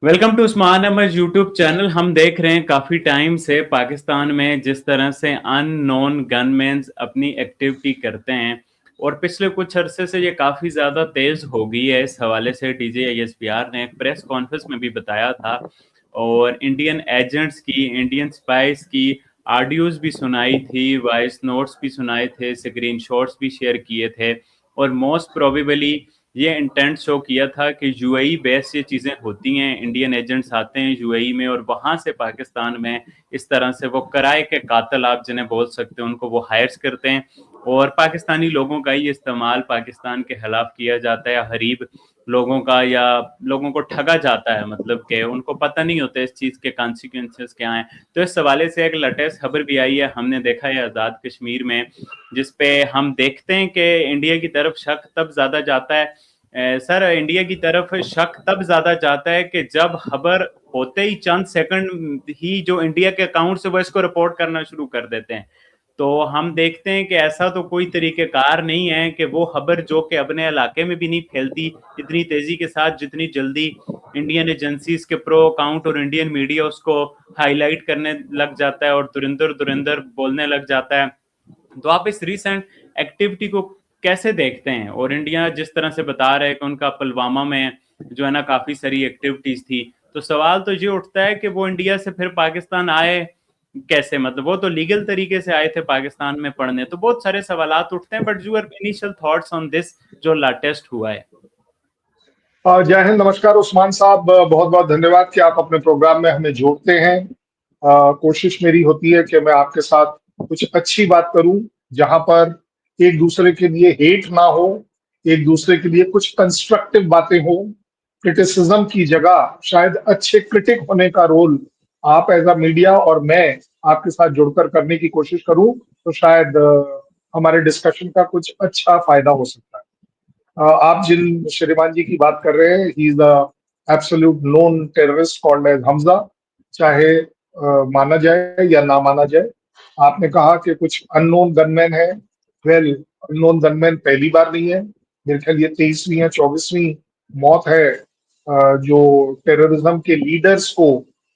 Welcome to Usman Ahmed YouTube channel. हम देख रहे हैं काफ़ी टाइम से पाकिस्तान में जिस तरह से अननोन गनमैन्स अपनी एक्टिविटी करते हैं, और पिछले कुछ अरसे से ये काफ़ी ज़्यादा तेज़ हो गई है। इस हवाले से DGISPR ने एक प्रेस कॉन्फ्रेंस में भी बताया था, और इंडियन एजेंट्स की, इंडियन स्पाइस की ऑडियोज़ भी सुनाई थी, वॉइस नोट्स भी सुनाए थे, स्क्रीनशॉट्स भी शेयर किए थे। और मोस्ट प्रोबेबली ये इंटेंट शो किया था कि यूएई बेस ये चीज़ें होती हैं, इंडियन एजेंट्स आते हैं यूएई में और वहाँ से पाकिस्तान में इस तरह से वो किराए के कातिल आप जिन्हें बोल सकते हैं उनको वो हायर्स करते हैं, और पाकिस्तानी लोगों का ही इस्तेमाल पाकिस्तान के खिलाफ किया जाता है, हरीब लोगों का, या लोगों को ठगा जाता है, मतलब कि उनको पता नहीं होता इस चीज़ के कॉन्सिक्वेंसेस क्या हैं। तो इस हवाले से एक लेटेस्ट खबर भी आई है, हमने देखा है आज़ाद कश्मीर में, जिसपे हम देखते हैं कि इंडिया की तरफ शक तब ज़्यादा जाता है। सर, इंडिया की तरफ शक तब ज़्यादा जाता है कि जब खबर होते ही चंद सेकंड ही जो इंडिया के अकाउंट से वो इसको रिपोर्ट करना शुरू कर देते हैं। तो हम देखते हैं कि ऐसा तो कोई तरीक़ेकार नहीं है कि वो खबर जो कि अपने इलाके में भी नहीं फैलती इतनी तेज़ी के साथ जितनी जल्दी इंडियन एजेंसीज के प्रो अकाउंट और इंडियन मीडिया उसको हाईलाइट करने लग जाता है और दुरिंदर दुरिंदर बोलने लग जाता है। तो आप इस रीसेंट एक्टिविटी को कैसे देखते हैं? और इंडिया जिस तरह से बता रहा है कि उनका पुलवामा में जो है ना काफ़ी सारी एक्टिविटीज़ थी, तो सवाल तो ये उठता है कि वो इंडिया से फिर पाकिस्तान आए कैसे? मतलब वो तो लीगल तरीके से आए थे पाकिस्तान में पढ़ने, तो बहुत सारे सवालात उठते हैं। But your initial thoughts on this जो लेटेस्ट हुआ है। जय हिंद, नमस्कार उस्मान साहब। बहुत बहुत धन्यवाद कि आप अपने प्रोग्राम में हमें जोड़ते हैं। कोशिश मेरी होती है कि मैं आपके साथ कुछ अच्छी बात करूं, जहां पर एक दूसरे के लिए हेट ना हो, एक दूसरे के लिए कुछ कंस्ट्रक्टिव बातें हो। क्रिटिसिज्म की जगह शायद अच्छे क्रिटिक होने का रोल आप एज अ मीडिया और मैं आपके साथ जुड़कर करने की कोशिश करूं, तो शायद हमारे डिस्कशन का कुछ अच्छा फायदा हो सकता है। आप जिन श्रीमान जी की बात कर रहे हैं, he is the absolute known terrorist called as Hamza, चाहे माना जाए या ना माना जाए। आपने कहा कि कुछ अननोन गनमैन है। वेल, अननोन गनमैन पहली बार नहीं है। मेरे ख्याल ये 23वीं या 24वीं मौत है जो टेररिज्म के लीडर्स को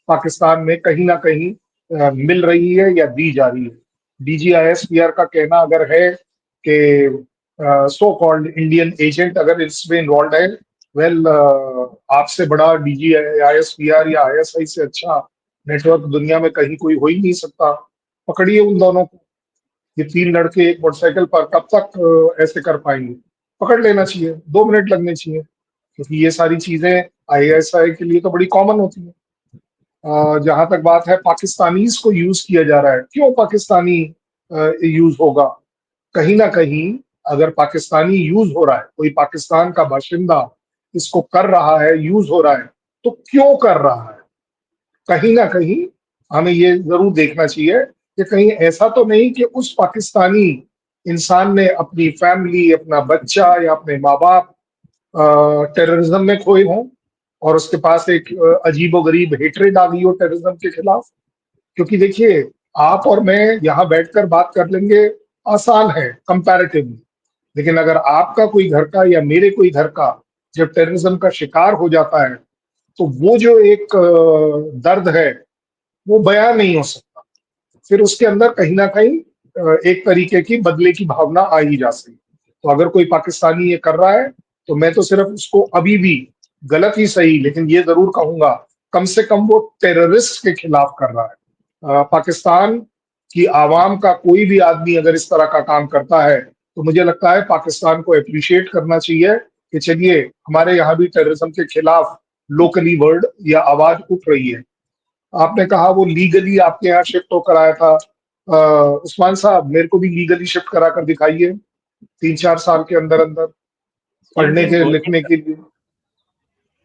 पाकिस्तान में कहीं ना कहीं मिल रही है या दी जा रही है। DGISPR का कहना अगर है कि सो कॉल्ड इंडियन एजेंट अगर इसमें इन्वॉल्व है, वेल, आपसे बड़ा DGISPR या ISI से अच्छा नेटवर्क दुनिया में कहीं कोई हो ही नहीं सकता। पकड़िए उन दोनों को। ये तीन लड़के एक मोटरसाइकिल पर कब तक ऐसे कर पाएंगे? पकड़ लेना चाहिए, 2 मिनट लगने चाहिए, क्योंकि ये सारी चीजें ISI के लिए तो बड़ी कॉमन होती है। जहां तक बात है पाकिस्तानीज को यूज किया जा रहा है, क्यों पाकिस्तानी यूज होगा? कहीं ना कहीं अगर पाकिस्तानी यूज हो रहा है, कोई पाकिस्तान का बाशिंदा इसको कर रहा है, यूज हो रहा है, तो क्यों कर रहा है? कहीं ना कहीं हमें ये जरूर देखना चाहिए कि कहीं ऐसा तो नहीं कि उस पाकिस्तानी इंसान ने अपनी फैमिली, अपना बच्चा या अपने माँ बाप टेररिज्म में खोए हों, और उसके पास एक अजीबोगरीब हेट्रेड आ गई हो टेररिज्म के खिलाफ। क्योंकि देखिए, आप और मैं यहाँ बैठकर बात कर लेंगे, आसान है कंपैरेटिवली। लेकिन अगर आपका कोई घर का या मेरे कोई घर का जब टेररिज्म का शिकार हो जाता है, तो वो जो एक दर्द है, वो बयां नहीं हो सकता। फिर उसके अंदर कहीं ना कहीं एक तरीके की बदले की भावना आ ही जा सकती। तो अगर कोई पाकिस्तानी ये कर रहा है, तो मैं तो सिर्फ उसको अभी भी, गलत ही सही, लेकिन ये जरूर कहूंगा, कम से कम वो टेररिस्ट के खिलाफ कर रहा है। पाकिस्तान की आवाम का कोई भी आदमी अगर इस तरह का काम करता है, तो मुझे लगता है पाकिस्तान को अप्रिशिएट करना चाहिए कि चलिए, हमारे यहाँ भी टेररिज्म के खिलाफ लोकली वर्ड या आवाज उठ रही है। आपने कहा वो लीगली आपके यहाँ शिफ्ट होकर आया था। उस्मान साहब, मेरे को भी लीगली शिफ्ट करा कर दिखाइए, 3-4 साल के अंदर अंदर, यस पढ़ने यस, के बोलिए लिखने सर। के लिए।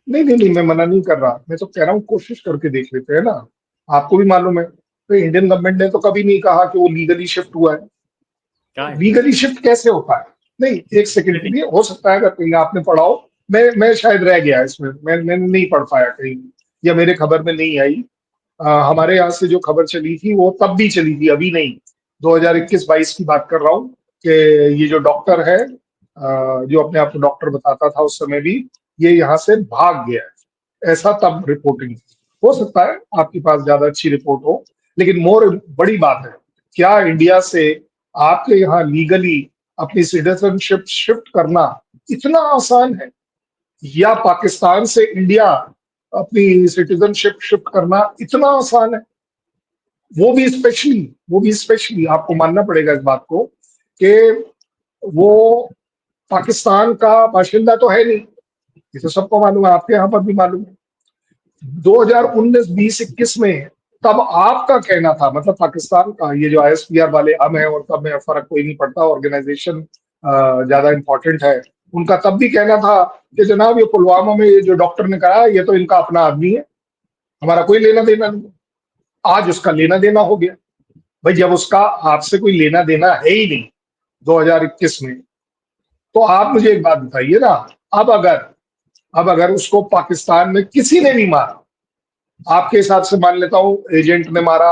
नहीं नहीं नहीं, मैं मना नहीं कर रहा, मैं तो कह रहा हूँ कोशिश करके देख लेते हैं ना। आपको भी मालूम है, तो इंडियन गवर्नमेंट ने तो कभी नहीं कहा कि वो लीगली शिफ्ट हुआ है। क्या है? लीगली शिफ्ट कैसे होता है? नहीं, एक सेकंड के लिए हो सकता है अगर कहीं आपने पढ़ा हो। मैं शायद रह गया इसमें, मैंने नहीं पढ़ पाया कहीं, या मेरे खबर में नहीं आई। हमारे यहाँ से जो खबर चली थी वो तब भी चली थी, अभी नहीं। 2021-22 की बात कर रहा हूँ कि ये जो डॉक्टर है, जो अपने आप को डॉक्टर बताता था उस समय भी, ये यहाँ से भाग गया है। ऐसा तब रिपोर्टिंग हो सकता है आपके पास ज्यादा अच्छी रिपोर्ट हो, लेकिन मोर बड़ी बात है, क्या इंडिया से आपके यहाँ लीगली अपनी सिटीजनशिप शिफ्ट करना इतना आसान है, या पाकिस्तान से इंडिया अपनी सिटीजनशिप शिफ्ट करना इतना आसान है? वो भी स्पेशली आपको मानना पड़ेगा इस बात को कि वो पाकिस्तान का बाशिंदा तो है नहीं, ये तो सबको मालूम है, आपके यहाँ पर भी मालूम है। 2019, 20, 21 में तब आपका कहना था, मतलब पाकिस्तान का, ये जो आईएसपीआर वाले हम हैं और तब में फर्क कोई नहीं पड़ता, ऑर्गेनाइजेशन ज्यादा इंपॉर्टेंट है, उनका तब भी कहना था कि जनाब ये पुलवामा में ये जो डॉक्टर ने कहा ये तो इनका अपना आदमी है, हमारा कोई लेना देना नहीं। आज उसका लेना देना हो गया। भाई जब उसका आपसे कोई लेना देना है ही नहीं 2021 में, तो आप मुझे एक बात बताइए ना, अब अगर अब अगर उसको पाकिस्तान में किसी ने भी मारा, आपके हिसाब से मान लेता हूं एजेंट ने मारा,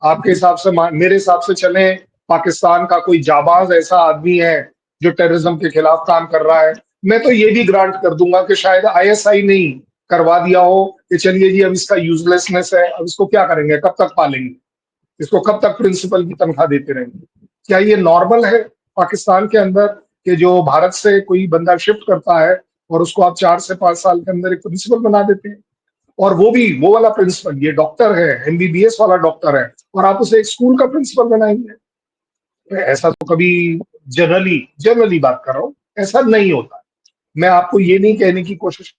आपके हिसाब से मेरे हिसाब से चले पाकिस्तान का कोई जाबाज ऐसा आदमी है जो टेररिज्म के खिलाफ काम कर रहा है, मैं तो ये भी ग्रांट कर दूंगा कि शायद आईएसआई ने ही करवा दिया हो कि चलिए जी अब इसका यूजलेसनेस है, अब इसको क्या करेंगे, कब तक पालेंगे इसको, कब तक प्रिंसिपल की तनख्वाह देते रहेंगे? क्या ये नॉर्मल है पाकिस्तान के अंदर कि जो भारत से कोई बंदा शिफ्ट करता है और उसको आप 4 से 5 साल के अंदर एक प्रिंसिपल बना देते हैं, और वो भी वो वाला प्रिंसिपल, ये डॉक्टर है, एमबीबीएस वाला डॉक्टर है, और आप उसे एक स्कूल का प्रिंसिपल बनाएंगे? तो ऐसा तो कभी, जनरली जनरली बात कर रहा हूँ, ऐसा नहीं होता। मैं आपको ये नहीं कहने की कोशिश,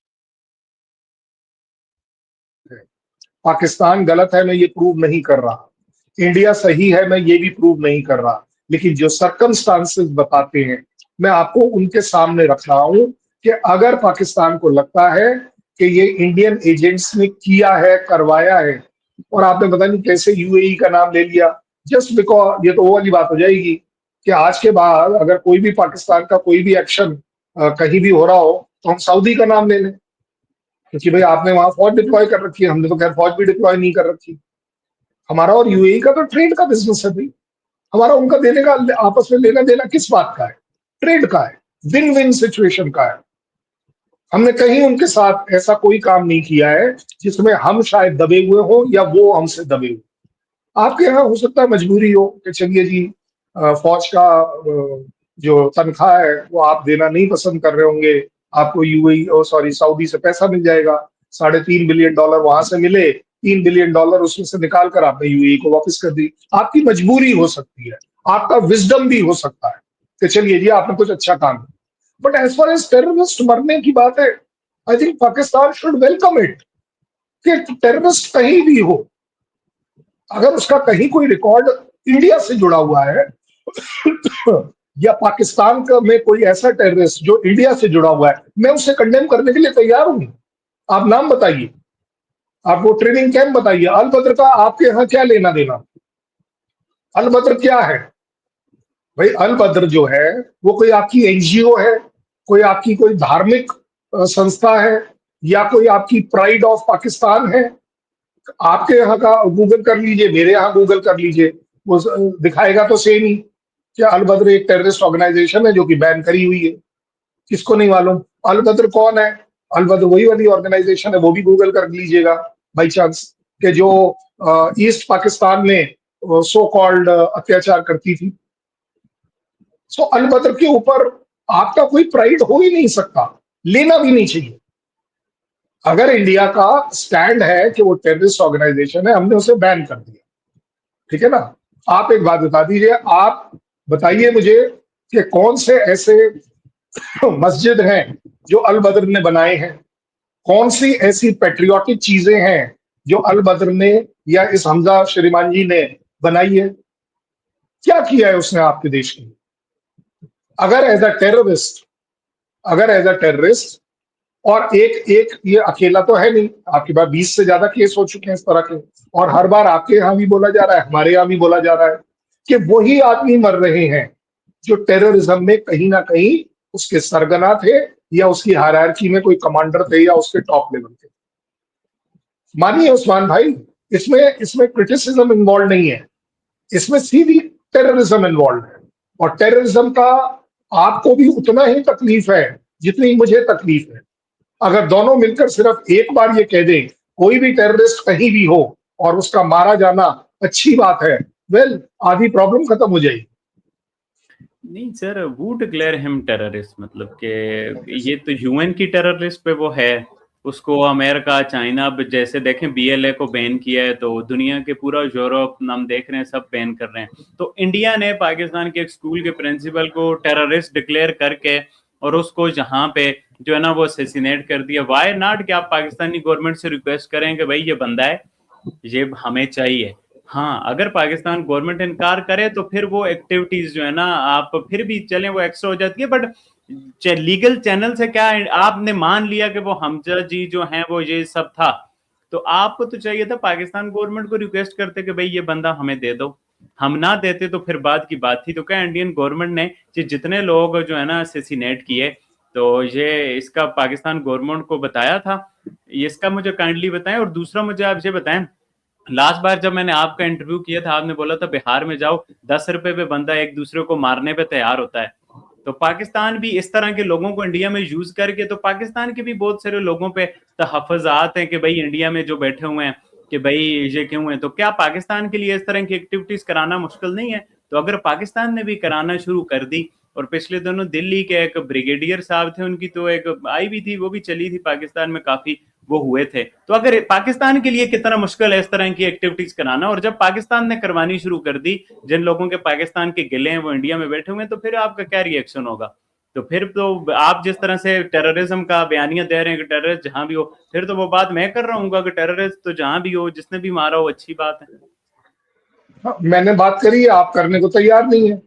पाकिस्तान गलत है मैं ये प्रूव नहीं कर रहा, इंडिया सही है मैं ये भी प्रूव नहीं कर रहा, लेकिन जो सर्कमस्टांसेस बताते हैं मैं आपको उनके सामने रख रहा हूं कि अगर पाकिस्तान को लगता है कि ये इंडियन एजेंट्स ने किया है, करवाया है, और आपने पता नहीं कैसे यूएई का नाम ले लिया, जस्ट बिकॉज ये तो वो वाली बात हो जाएगी कि आज के बाद अगर कोई भी पाकिस्तान का कोई भी एक्शन कहीं भी हो रहा हो तो हम सऊदी का नाम ले लें, क्योंकि भाई आपने वहां फौज डिप्लॉय कर रखी है, हमने तो खैर फौज भी डिप्लॉय नहीं कर रखी। हमारा और यूएई का तो ट्रेड का बिजनेस है भाई, हमारा उनका देने का आपस में लेना देना किस बात का है? ट्रेड का है, विन विन सिचुएशन का है। हमने कहीं उनके साथ ऐसा कोई काम नहीं किया है जिसमें हम शायद दबे हुए हो या वो हमसे दबे हुए। आपके यहाँ हो सकता है मजबूरी हो कि चलिए जी फौज का जो तनख्वाह है वो आप देना नहीं पसंद कर रहे होंगे, आपको यूएई और सॉरी सऊदी से पैसा मिल जाएगा, $3.5 बिलियन वहां से मिले, $3 बिलियन उसमें से निकाल कर आपने यूएई को वापस कर दी। आपकी मजबूरी हो सकती है, आपका विजडम भी हो सकता है कि चलिए जी आपने कुछ अच्छा काम किया, but as far as terrorist मरने की बात है, I think Pakistan should welcome it कि टेररिस्ट कहीं भी हो, अगर उसका कहीं कोई रिकॉर्ड इंडिया से जुड़ा हुआ है या पाकिस्तान का में कोई ऐसा टेररिस्ट जो इंडिया से जुड़ा हुआ है, मैं उसे कंडेम करने के लिए तैयार हूं। आप नाम बताइए, आप वो ट्रेनिंग कैंप बताइए, अल बद्र का आपके यहाँ क्या लेना देना? अल बद्र क्या है भाई? अल बद्र जो है वो कोई आपकी एनजीओ है, कोई आपकी कोई धार्मिक संस्था है, या कोई आपकी प्राइड ऑफ पाकिस्तान है? आपके यहाँ का गूगल कर लीजिए, मेरे यहाँ गूगल कर लीजिए, वो दिखाएगा तो सेम ही, क्या अल बद्र एक टेररिस्ट ऑर्गेनाइजेशन है जो कि बैन करी हुई है। किसको नहीं मालूम अल बद्र कौन है? अल बद्र वही वाली ऑर्गेनाइजेशन है, वो भी गूगल कर लीजिएगा बाई चांस, कि जो ईस्ट पाकिस्तान में सो कॉल्ड अत्याचार करती थी। सो अल बद्र के ऊपर आपका कोई प्राइड हो ही नहीं सकता, लेना भी नहीं चाहिए। अगर इंडिया का स्टैंड है कि वो टेररिस्ट ऑर्गेनाइजेशन है, हमने उसे बैन कर दिया, ठीक है ना? आप एक बात बता दीजिए, आप बताइए मुझे कि कौन से ऐसे मस्जिद हैं जो अल बद्र ने बनाए हैं, कौन सी ऐसी पेट्रियाटिक चीजें हैं जो अल बद्र ने या इस हमजा श्रीमान जी ने बनाई है? क्या किया है उसने आपके देश के लिए? अगर एज अ टेररिस्ट, अगर एज अ टेररिस्ट, और एक एक ये अकेला तो है नहीं, आपके पास 20 से ज्यादा केस हो चुके हैं इस तरह के, और हर बार आपके यहाँ भी बोला जा रहा है, हमारे यहाँ भी बोला जा रहा है कि वही आदमी मर रहे हैं जो टेररिज्म में कहीं ना कहीं उसके सरगना थे या उसकी हायरार्की में कोई कमांडर थे या उसके टॉप लेवल थे। मानिए उस्मान भाई, इसमें इसमें क्रिटिसिज्म इन्वॉल्व नहीं है, इसमें सीधी टेररिज्म इन्वॉल्व है, और टेररिज्म का आपको भी उतना ही तकलीफ है जितनी मुझे तकलीफ है। अगर दोनों मिलकर सिर्फ एक बार ये कह दें कोई भी टेररिस्ट कहीं भी हो और उसका मारा जाना अच्छी बात है, वेल आधी प्रॉब्लम खत्म हो जाएगी। नहीं सर, वू डिक्लेयर हिम टेररिस्ट, मतलब कि ये तो यूएन की टेररिस्ट पे वो है। उसको अमेरिका, चाइना, अब जैसे देखें बीएलए को बैन किया है, तो दुनिया के पूरा यूरोप हम देख रहे हैं सब बैन कर रहे हैं। तो इंडिया ने पाकिस्तान के एक स्कूल के प्रिंसिपल को टेररिस्ट डिक्लेयर करके और उसको जहाँ पे जो है ना वो असैसिनेट कर दिया। वाई नॉट कि आप पाकिस्तानी गवर्नमेंट से रिक्वेस्ट करें कि भाई ये बंदा है, ये हमें चाहिए। हाँ, अगर पाकिस्तान गवर्नमेंट इनकार करे तो फिर वो एक्टिविटीज जो है ना आप फिर भी चलें, वो एक्स्ट्रा हो जाती है। बट लीगल चैनल से क्या आपने मान लिया कि वो हमजा जी जो हैं वो ये सब था, तो आपको तो चाहिए था पाकिस्तान गवर्नमेंट को रिक्वेस्ट करते कि भाई ये बंदा हमें दे दो। हम ना देते तो फिर बाद की बात थी। तो क्या इंडियन गवर्नमेंट ने जितने लोग जो है ना असैसिनेट किए, तो ये इसका पाकिस्तान गवर्नमेंट को बताया था? इसका मुझे काइंडली बताएं। और दूसरा मुझे आप ये बताएं, लास्ट बार जब मैंने आपका इंटरव्यू किया था आपने बोला था बिहार में जाओ 10 रुपए पे बंदा एक दूसरे को मारने पे तैयार होता है। तो पाकिस्तान भी इस तरह के लोगों को इंडिया में यूज करके, तो पाकिस्तान के भी बहुत सारे लोगों पे तहफ़्फ़ुज़ात हैं कि भाई इंडिया में जो बैठे हुए हैं कि भाई ये क्यों है। तो क्या पाकिस्तान के लिए इस तरह की एक्टिविटीज कराना मुश्किल नहीं है? तो अगर पाकिस्तान ने भी कराना शुरू कर दी, और पिछले दिनों दिल्ली के एक ब्रिगेडियर साहब थे, उनकी तो एक आई भी थी, वो भी चली थी पाकिस्तान में, काफी वो हुए थे। तो अगर पाकिस्तान के लिए कितना मुश्किल है इस तरह की एक्टिविटीज कराना, और जब पाकिस्तान ने करवानी शुरू कर दी, जिन लोगों के पाकिस्तान के गिले हैं वो इंडिया में बैठे हुए हैं, तो फिर आपका क्या रिएक्शन होगा? तो फिर तो आप जिस तरह से टेररिज्म का बयानिया दे रहे हैं कि टेररिस्ट जहां भी हो, फिर तो वो बात मैं कर रहा हूँ कि टेररिस्ट तो जहां भी हो, जिसने भी मारा हो अच्छी बात है। हाँ, मैंने बात करी है, आप करने को तैयार नहीं है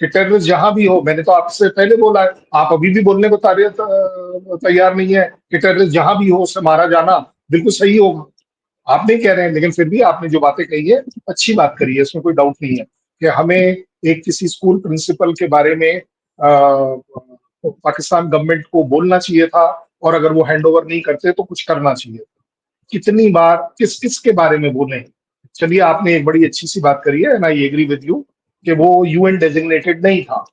कि टेररिस्ट जहां भी हो। मैंने तो आपसे पहले बोला है, आप अभी भी बोलने को तैयार नहीं है कि टेररिस्ट जहां भी हो उससे मारा जाना बिल्कुल सही होगा। आप नहीं कह रहे हैं, लेकिन फिर भी आपने जो बातें कही है अच्छी बात करी है, इसमें कोई डाउट नहीं है कि हमें एक किसी स्कूल प्रिंसिपल के बारे में पाकिस्तान गवर्नमेंट को बोलना चाहिए था, और अगर वो हैंड ओवर नहीं करते तो कुछ करना चाहिए। कितनी बार किस किस के बारे में बोले। चलिए, आपने एक बड़ी अच्छी सी बात करी है, and I agree with you कि वो यूएन डेजिग्नेटेड नहीं था।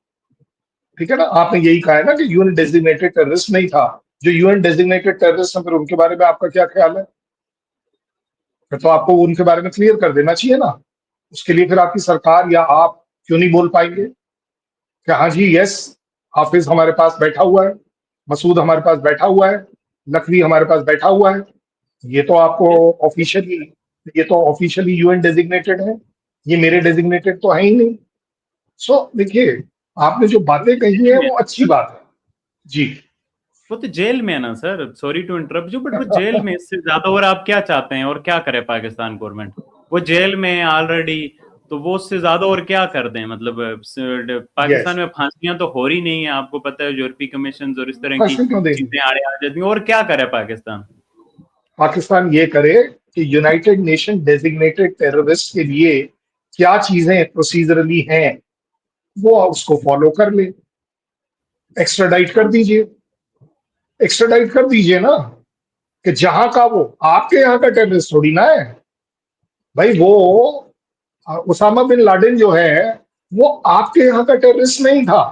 ठीक है ना, आपने यही कहा है ना कि यूएन डेजिग्नेटेड टेररिस्ट नहीं था। जो यूएन डेजिग्नेटेड टेररिस्ट है, फिर उनके बारे में आपका क्या ख्याल है? फिर तो आपको उनके बारे में क्लियर कर देना चाहिए ना। उसके लिए फिर आपकी सरकार या आप क्यों नहीं बोल पाएंगे कि हाँ जी, यस, हाफिज हमारे पास बैठा हुआ है, मसूद हमारे पास बैठा हुआ है, नकवी हमारे पास बैठा हुआ है। ये तो आपको ऑफिशियली ये तो ऑफिशियली यूएन डेजिग्नेटेड है, ये मेरे डेजिग्नेटेड तो है ही नहीं। सो देखिए, आपने जो वो बातें तो कही जेल है में है वो ना अच्छी सर, बात है। जी। वो तो जेल में है ना sir, sorry to interrupt you, but वो जेल में, इससे ज्यादा और आप क्या चाहते हैं? और क्या करे पाकिस्तान गवर्नमेंट? वो जेल में है ऑलरेडी, तो वो उससे ज्यादा और क्या कर दें? मतलब पाकिस्तान यस। में फांसियां तो हो रही नहीं है, आपको पता है, यूरोपीय कमीशन और इस तरह की फंसी क्यों देंगे? चीजें आड़े आ जाती हैं। और क्या करे पाकिस्तान? पाकिस्तान ये करे कि यूनाइटेड नेशन डेजिग्नेटेड टेररिस्ट के लिए क्या चीजें प्रोसीजरली हैं, वो उसको फॉलो कर ले। एक्स्ट्राडाइट कर दीजिए, एक्स्ट्राडाइट कर दीजिए ना। कि जहां का वो आपके यहाँ का टेररिस्ट थोड़ी ना है भाई। वो उसामा बिन लादेन जो है, वो आपके यहाँ का टेररिस्ट नहीं था,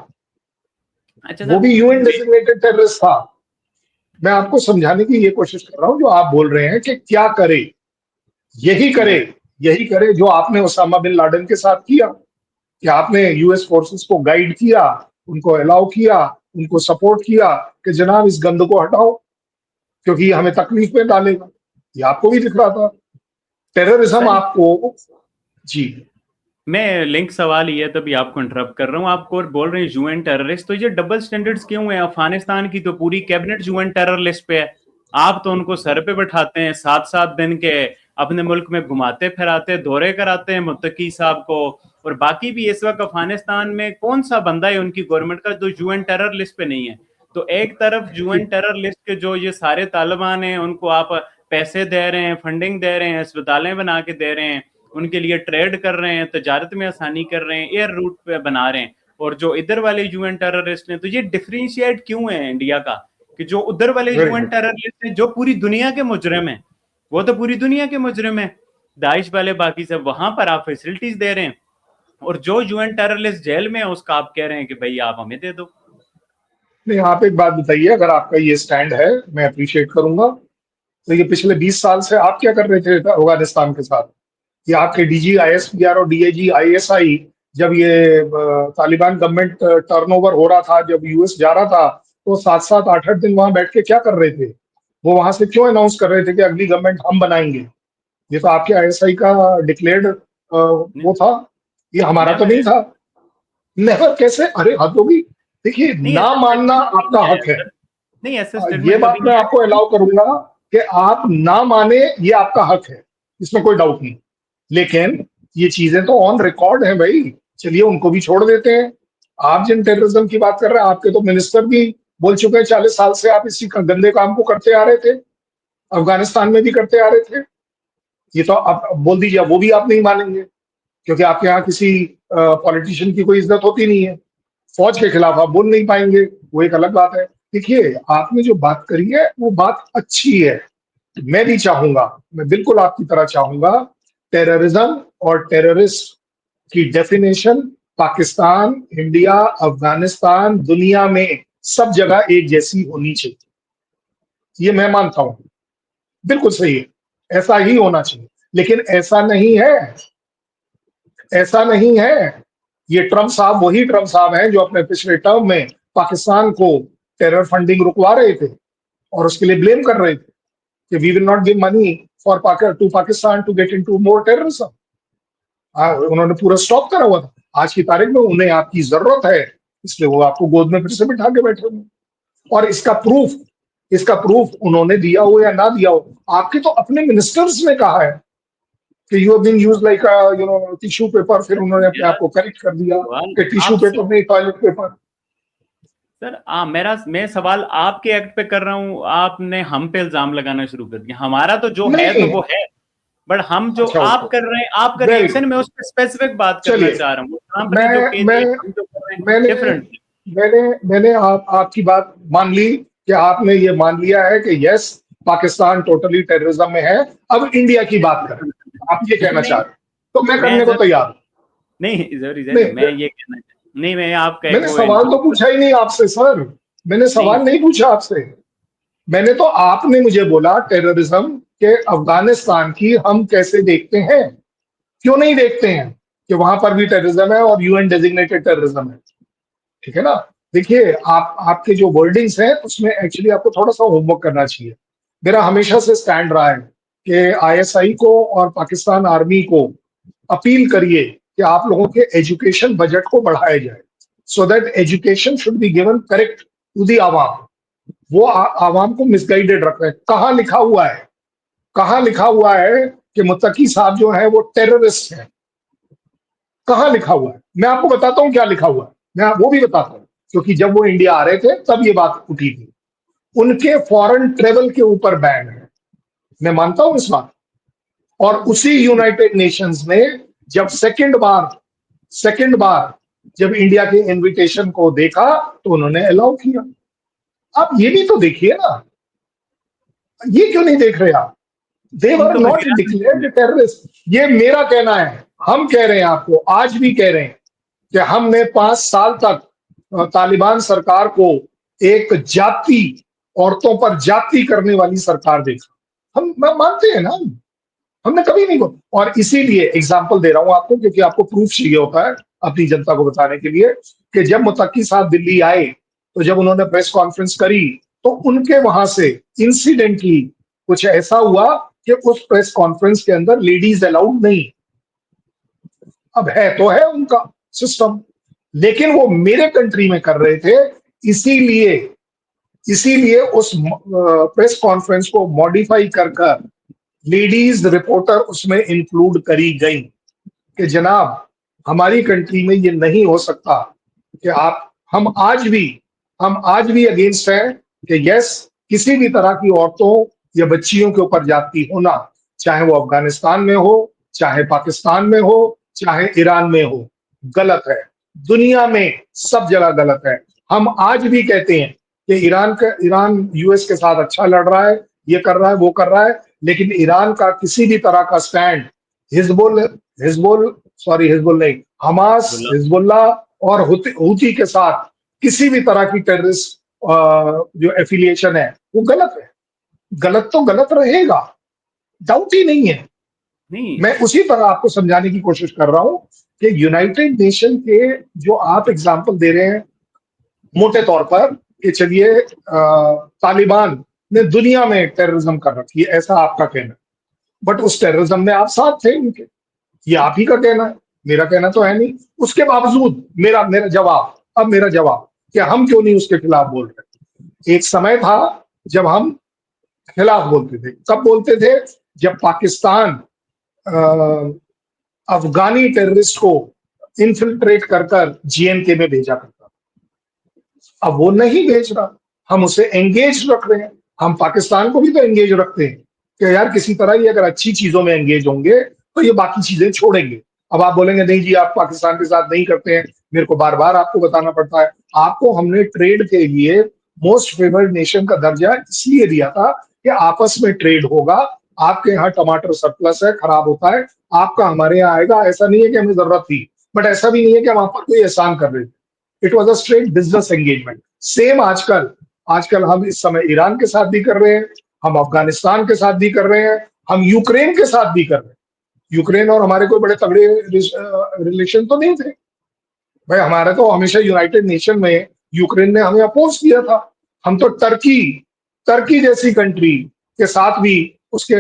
अच्छा वो सर, भी यूएन डेजिग्नेटेड टेररिस्ट था। मैं आपको समझाने की ये कोशिश कर रहा हूं, जो आप बोल रहे हैं कि क्या करे, यही करे। यही करे जो आपने उसामा बिन लादेन के साथ किया, कि आपने यूएस फोर्सेस को गाइड किया, उनको अलाउ किया, उनको सपोर्ट किया कि जनाब इस गंद को हटाओ, क्योंकि ये हमें तकलीफ में डालेगा। ये आपको भी दिख रहा था। टेररिज्म सर आपको। जी। मैं लिंक सवाल ये है, तभी आपको इंटरप्ट कर रहा हूँ। आपको और बोल रहे हैं यूएन टेररिस्ट, तो ये डबल स्टैंडर्ड्स क्यों है? अफगानिस्तान की तो पूरी कैबिनेट यूएन टेरर लिस्ट पे है, आप तो उनको सर पे बैठाते हैं, 7-7 दिन के अपने मुल्क में घुमाते फिराते, दौरे कराते हैं मुत्तकी साहब को। और बाकी भी इस वक्त अफगानिस्तान में कौन सा बंदा है उनकी गवर्नमेंट का जो यूएन टेरर लिस्ट पे नहीं है? तो एक तरफ यूएन टेरर लिस्ट के जो ये सारे तालिबान हैं, उनको आप पैसे दे रहे हैं, फंडिंग दे रहे हैं, अस्पतालें बना के दे रहे हैं, उनके लिए ट्रेड कर रहे हैं, तजारत में आसानी कर रहे हैं, एयर रूट पे बना रहे हैं। और जो इधर वाले यूएन टेररिस्ट हैं, तो ये डिफरेंशिएट क्यों है इंडिया का कि जो उधर वाले वेरी यूएन गुड। टेररिस्ट हैं जो पूरी दुनिया के मुजरिम हैं, वो तो पूरी दुनिया के मुजरिम हैं, दाइश वाले बाकी सब, वहां पर आप फैसिलिटीज दे रहे हैं, और जो यूएन टेररिस्ट जेल में है उसका आप कह रहे हैं कि भाई आप हमें दे दो। नहीं, आप एक बात बताइए, अगर आपका ये स्टैंड है, मैं अप्रिशिएट करूंगा। तो ये पिछले 20 साल से आप क्या कर रहे थे अफगानिस्तान के साथ? ये आपके डीजी आईएसपीआर और डीआईजी आईएसआई, जब ये तालिबान गवर्नमेंट टर्नओवर हो रहा था, जब यूएस जा रहा था, तो 7-7 8-8 दिन वहां बैठ के क्या कर रहे थे? वो वहां से क्यों अनाउंस कर रहे थे कि अगली गवर्नमेंट हम बनाएंगे? ये तो आपके आईएसआई का डिक्लेयर्ड नहीं, वो था, ये हमारा तो नेवर नहीं था। नेवर कैसे? अरे हद होगी। देखिए, नहीं, ना ऐसा मानना स्टेटमेंट कभी आपका नहीं आया हक है। सर। नहीं, ऐसा ये स्टेटमेंट बात कभी मैं नहीं आपको आया। अलाउ करूंगा कि आप ना माने, ये आपका हक है, इसमें कोई डाउट नहीं। लेकिन ये चीजें तो ऑन रिकॉर्ड है भाई, चलिए उनको भी छोड़ देते हैं। आप जिन टेररिज्म की बात कर रहे हैं, आपके तो मिनिस्टर भी बोल चुके हैं 40 साल से आप इसी गंदे काम को करते आ रहे थे, अफगानिस्तान में भी करते आ रहे थे। ये तो आप बोल दीजिए, वो भी आप नहीं मानेंगे, क्योंकि आपके यहाँ किसी पॉलिटिशियन की कोई इज्जत होती नहीं है। फौज के खिलाफ आप बोल नहीं पाएंगे, वो एक अलग बात है। देखिए, आपने जो बात करी है वो बात अच्छी है। मैं भी चाहूंगा, मैं बिल्कुल आपकी तरह चाहूंगा, टेररिज्म और टेररिस्ट की डेफिनेशन पाकिस्तान, इंडिया, अफगानिस्तान, दुनिया में सब जगह एक जैसी होनी चाहिए। ये मैं मानता हूं, बिल्कुल सही है, ऐसा ही होना चाहिए। लेकिन ऐसा नहीं है, ऐसा नहीं है। ये ट्रम्प साहब वही ट्रम्प साहब हैं जो अपने पिछले टर्म में पाकिस्तान को टेरर फंडिंग रुकवा रहे थे और उसके लिए ब्लेम कर रहे थे कि we will not give money for to Pakistan to get into more terrorism. उन्होंने पूरा स्टॉप करा हुआ था। आज की तारीख में उन्हें आपकी जरूरत है, इसलिए वो आपको गोद में फिर से बिठा के बैठे हुए। और इसका प्रूफ उन्होंने दिया हो या ना दिया हो, आपके तो अपने मिनिस्टर्स ने कहा है कि you have been used like tissue paper, फिर उन्होंने अपने आप मेरा को करेक्ट कर दिया सवाल कि टिश्यू आपसे, पेपर नहीं, टॉयलेट पेपर। सर मैं सवाल आपके एक्ट पे कर रहा हूँ, आपने हम पे इल्जाम लगाना शुरू कर दिया। हमारा तो जो है तो नहीं, वो है, बट हम जो अच्छा आप ओके, कर रहे हैं, आपका वेरी रिएक्शन, गुड। मैं उस पर स्पेसिफिक बात करना चलिए, चाह रहा हूँ। ट्रंप ने जो मैं किया मैं हम जो कर रहे हैं मैंने डिफरेंट। मैंने मैंने आपकी बात मान ली कि आपने ये मान लिया है कि यस, पाकिस्तान टोटली टेररिज्म में है। अब इंडिया की बात करें, आप ये कहना चाह नहीं, रहे हैं, तो मैं मैं करने को जरूर, तैयार हूं। नहीं जरूरी जरूरी, नहीं, मैं ये कहना नहीं, मैं आपका मैंने वो सवाल तो पूछा ही नहीं आपसे सर, मैंने नहीं सवाल नहीं पूछा आपसे। मैंने तो, आपने मुझे बोला टेररिज्म के अफगानिस्तान की हम कैसे देखते हैं, क्यों नहीं देखते हैं कि वहां पर भी टेररिज्म है और यूएन डेजिग्नेटेड टेररिज्म है। ठीक है ना? देखिए, आप आपके जो वर्डिंग्स हैं उसमें एक्चुअली आपको थोड़ा सा होमवर्क करना चाहिए। मेरा हमेशा से स्टैंड रहा है कि आईएसआई को और पाकिस्तान आर्मी को अपील करिए कि आप लोगों के एजुकेशन बजट को बढ़ाया जाए, so that education should be given correct to the आवाम। वो आवाम को मिसगाइडेड रख रहे हैं। कहाँ लिखा हुआ है, कहाँ लिखा हुआ है कि मुत्तकी साहब जो है वो टेररिस्ट हैं? कहाँ लिखा हुआ है? मैं आपको बताता हूँ क्या लिखा हुआ है, मैं वो भी बताता हूँ, क्योंकि जब वो इंडिया आ रहे थे तब ये बात उठी थी। उनके फॉरेन ट्रेवल के ऊपर बैन है, मैं मानता हूं इस बात। और उसी यूनाइटेड नेशंस ने जब सेकंड बार जब इंडिया के इनविटेशन को देखा तो उन्होंने अलाउ किया। आप ये भी तो देखिए ना, ये क्यों नहीं देख रहे आप? दे वर उनको मैं नॉट गिरा डिक्लेयर्ड टेररिस्ट। ये मेरा कहना है, हम कह रहे हैं आपको, आज भी कह रहे हैं कि हमने 5 साल तक तालिबान सरकार को एक जाति, औरतों पर जाति करने वाली सरकार देखा। हम मानते हैं ना, हमने कभी नहीं बोला। और इसीलिए एग्जाम्पल दे रहा हूं आपको, क्योंकि आपको प्रूफ चाहिए होता है अपनी जनता को बताने के लिए, कि जब मुत्तकी साहब दिल्ली आए तो जब उन्होंने प्रेस कॉन्फ्रेंस करी तो उनके वहां से इंसिडेंटली कुछ ऐसा हुआ कि उस प्रेस कॉन्फ्रेंस के अंदर लेडीज अलाउड नहीं। अब है तो है उनका सिस्टम, लेकिन वो मेरे कंट्री में कर रहे थे, इसीलिए इसीलिए उस प्रेस कॉन्फ्रेंस को मॉडिफाई कर कर लेडीज रिपोर्टर उसमें इंक्लूड करी गई कि जनाब, हमारी कंट्री में ये नहीं हो सकता कि आप, हम आज भी अगेंस्ट हैं कि यस, किसी भी तरह की औरतों या बच्चियों के ऊपर जाती होना, चाहे वो अफगानिस्तान में हो, चाहे पाकिस्तान में हो, चाहे ईरान में हो, गलत है। दुनिया में सब जगह गलत है। हम आज भी कहते हैं कि ईरान यूएस के साथ अच्छा लड़ रहा है, ये कर रहा है, वो कर रहा है, लेकिन ईरान का किसी भी तरह का स्टैंड हिजबुल हिजबुल हिजबुल नहीं, हमास, बोला। हिजबुल्लाह और हूती के साथ किसी भी तरह की टेररिस्ट जो एफिलिएशन है वो गलत है। गलत तो गलत रहेगा, डाउट ही नहीं है। नहीं मैं उसी तरह आपको समझाने की कोशिश कर रहा हूं कि यूनाइटेड नेशन के जो आप एग्जाम्पल दे रहे हैं मोटे तौर पर, कि चलिए तालिबान ने दुनिया में टेररिज्म कर रखी है, ऐसा आपका कहना है। बट उस टेररिज्म में आप साथ थे उनके, ये आप ही का कहना है, मेरा कहना तो है नहीं। उसके बावजूद मेरा मेरा जवाब, अब मेरा जवाब कि हम क्यों नहीं उसके खिलाफ बोल रहे। एक समय था जब हम खिलाफ बोलते थे। कब बोलते थे? जब पाकिस्तान अफगानी टेररिस्ट को इन्फिल्ट्रेट कर कर जीएनके में भेजा करता। अब वो नहीं भेज रहा, हम उसे एंगेज रख रहे हैं। हम पाकिस्तान को भी तो एंगेज रखते हैं कि यार किसी तरह ये अगर अच्छी चीजों में एंगेज होंगे तो ये बाकी चीजें छोड़ेंगे। अब आप बोलेंगे नहीं जी आप पाकिस्तान के साथ नहीं करते हैं, मेरे को बार बार आपको बताना पड़ता है। आपको हमने ट्रेड के लिए मोस्ट फेवर्ड नेशन का दर्जा इसलिए दिया था कि आपस में ट्रेड होगा। आपके यहाँ टमाटर सरप्लस है, खराब होता है, आपका हमारे यहाँ आएगा। ऐसा नहीं है कि हमें जरूरत थी, बट ऐसा भी नहीं है कि हम आप पर कोई एहसान कर रहे थे। It was a straight business engagement. Same आजकल आजकल हम इस समय ईरान के साथ भी कर रहे हैं, हम अफगानिस्तान के साथ भी कर रहे हैं, हम यूक्रेन के साथ भी कर रहे हैं। यूक्रेन और हमारे कोई बड़े तगड़े रिलेशन तो नहीं थे भाई, हमारा तो हमेशा यूनाइटेड नेशन में यूक्रेन ने हमें अपोज किया था। हम तो टर्की टर्की जैसी कंट्री के साथ भी उसके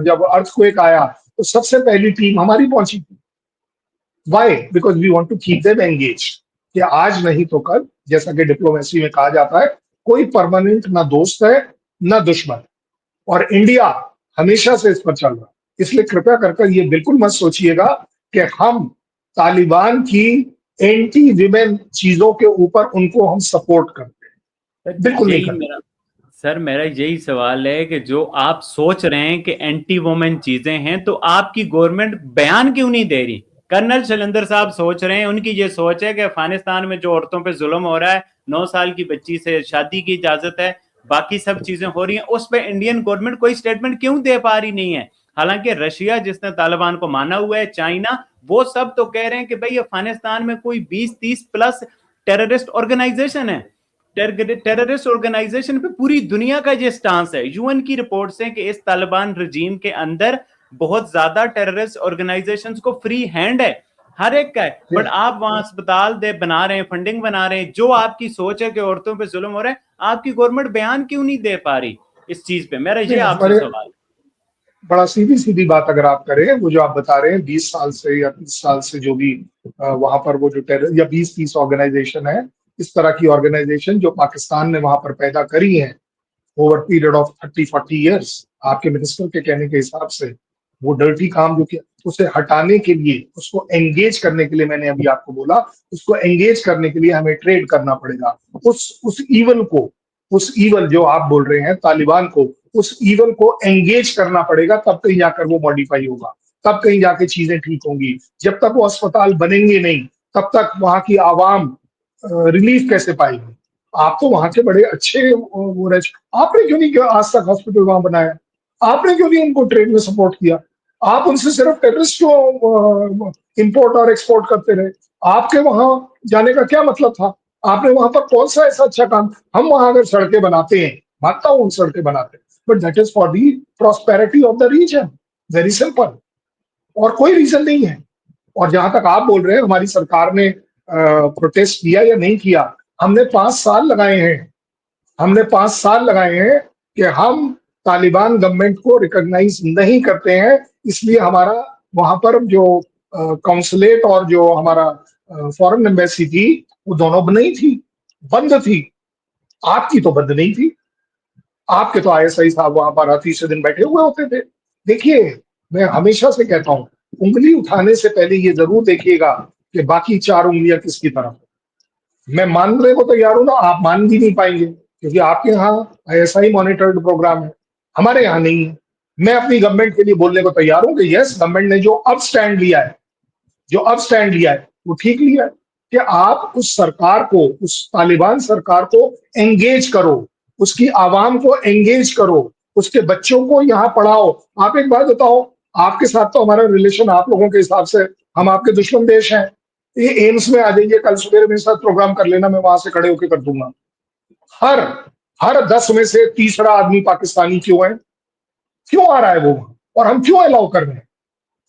जब अर्थक्वेक आया तो सबसे पहली टीम हमारी पहुंची थी। Why? Because we want to keep them engage, कि आज नहीं तो कल, जैसा कि डिप्लोमेसी में कहा जाता है, कोई परमानेंट ना दोस्त है ना दुश्मन। और इंडिया हमेशा से इस पर चल रहा है। इसलिए कृपया कर ये बिल्कुल मत सोचिएगा कि हम तालिबान की एंटी विमेन चीजों के ऊपर उनको हम सपोर्ट करते हैं, बिल्कुल नहीं यही करते। मेरा सर मेरा यही सवाल है कि जो आप सोच रहे हैं कि एंटी वुमेन चीजें हैं तो आपकी गवर्नमेंट बयान क्यों नहीं दे रही? कर्नल शैलेंद्र साहब सोच रहे हैं, उनकी ये सोच है कि अफगानिस्तान में जो औरतों पे जुल्म हो रहा है, 9 साल की बच्ची से शादी की इजाजत है, बाकी सब चीजें हो रही हैं, उस पर इंडियन गवर्नमेंट कोई स्टेटमेंट क्यों दे पा रही नहीं है? हालांकि रशिया जिसने तालिबान को माना हुआ है, चाइना, वो सब तो कह रहे हैं कि भाई अफगानिस्तान में कोई 20-30 प्लस टेररिस्ट ऑर्गेनाइजेशन है। टेररिस्ट ऑर्गेनाइजेशन पे पूरी दुनिया का ये स्टांस है। यूएन की रिपोर्ट्स हैं कि इस तालिबान रजीम के अंदर बहुत ज्यादा टेररिस्ट ऑर्गेनाइजेशंस को फ्री हैंड है, हर एक का है। बट आप वहां अस्पताल दे बना रहे हैं, फंडिंग बना रहे हैं, जो आपकी सोच है कि औरतों पे जुल्म हो रहा है, आपकी गवर्नमेंट बयान क्यों नहीं दे पा रही इस चीज पे? मेरा ये आपसे सवाल। बड़ा सीधी सीधी बात अगर आप करें, वो जो आप बता रहे हैं 20 साल से या 30 साल से जो भी वहां पर वो जो टेरर या 20-30 ऑर्गेनाइजेशन है, इस तरह की ऑर्गेनाइजेशन जो पाकिस्तान ने वहां पर पैदा करी है ओवर पीरियड ऑफ 30-40 ईयर्स, आपके मिनिस्टर के कहने के हिसाब से वो डर्टी काम जो किया, उसे हटाने के लिए, उसको एंगेज करने के लिए, मैंने अभी आपको बोला, उसको एंगेज करने के लिए हमें ट्रेड करना पड़ेगा। उस ईवल को, उस ईवल जो आप बोल रहे हैं तालिबान को, उस ईवल को एंगेज करना पड़ेगा, तब कहीं जाकर वो मॉडिफाई होगा, तब कहीं जाके चीजें ठीक होंगी। जब तक वो अस्पताल बनेंगे नहीं, तब तक वहां की आवाम रिलीफ कैसे पाएगी? आप तो वहां के बड़े अच्छे वो रहे, आपने क्यों नहीं किया आज तक हॉस्पिटल वहां बनाया? आपने क्यों नहीं उनको ट्रेड में सपोर्ट किया? आप उनसे सिर्फ टेररिस्ट को इंपोर्ट और एक्सपोर्ट करते रहे। आपके वहां जाने का क्या मतलब था? आपने वहां पर कौन सा ऐसा अच्छा काम? हम वहां अगर सड़कें बनाते हैं, मानता हूं सड़कें बनाते हैं, but that is for the prosperity of the region, very simple, और कोई रीजन नहीं है। और जहां तक आप बोल रहे हैं हमारी सरकार ने प्रोटेस्ट किया या नहीं किया, हमने 5 साल लगाए हैं, हमने 5 साल लगाए हैं कि हम तालिबान गवर्नमेंट को रिकॉग्नाइज नहीं करते हैं। इसलिए हमारा वहां पर जो काउंसलेट और जो हमारा फॉरेन एम्बेसी थी, वो दोनों नहीं थी, बंद थी। आपकी तो बंद नहीं थी, आपके तो आईएसआई साहब वहां पर तीसरे दिन बैठे हुए होते थे। देखिए, मैं हमेशा से कहता हूं, उंगली उठाने से पहले ये जरूर देखिएगा कि बाकी 4 उंगलियां किसकी तरफ। मैं मानने को तैयार हूं ना, आप मान भी नहीं पाएंगे क्योंकि आपके यहाँ आईएसआई मॉनिटर्ड प्रोग्राम है, हमारे यहाँ नहीं है। मैं अपनी गवर्नमेंट के लिए बोलने को तैयार हूं कि यस, गवर्नमेंट ने जो अब स्टैंड लिया है, जो अब स्टैंड लिया है वो ठीक लिया है, कि आप उस सरकार को, उस तालिबान सरकार को एंगेज करो, उसकी आवाम को एंगेज करो, उसके बच्चों को यहाँ पढ़ाओ। आप एक बात बताओ, आपके साथ तो हमारा रिलेशन आप लोगों के हिसाब से, हम आपके दुश्मन देश हैं। ये एम्स में आ जाइए, कल सवेरे मेरे साथ प्रोग्राम कर लेना, मैं वहां से खड़े होकर कर दूंगा। हर हर 10 में से तीसरा आदमी पाकिस्तानी क्यों है? क्यों आ रहा है वो वहां? और हम क्यों अलाउ कर रहे हैं?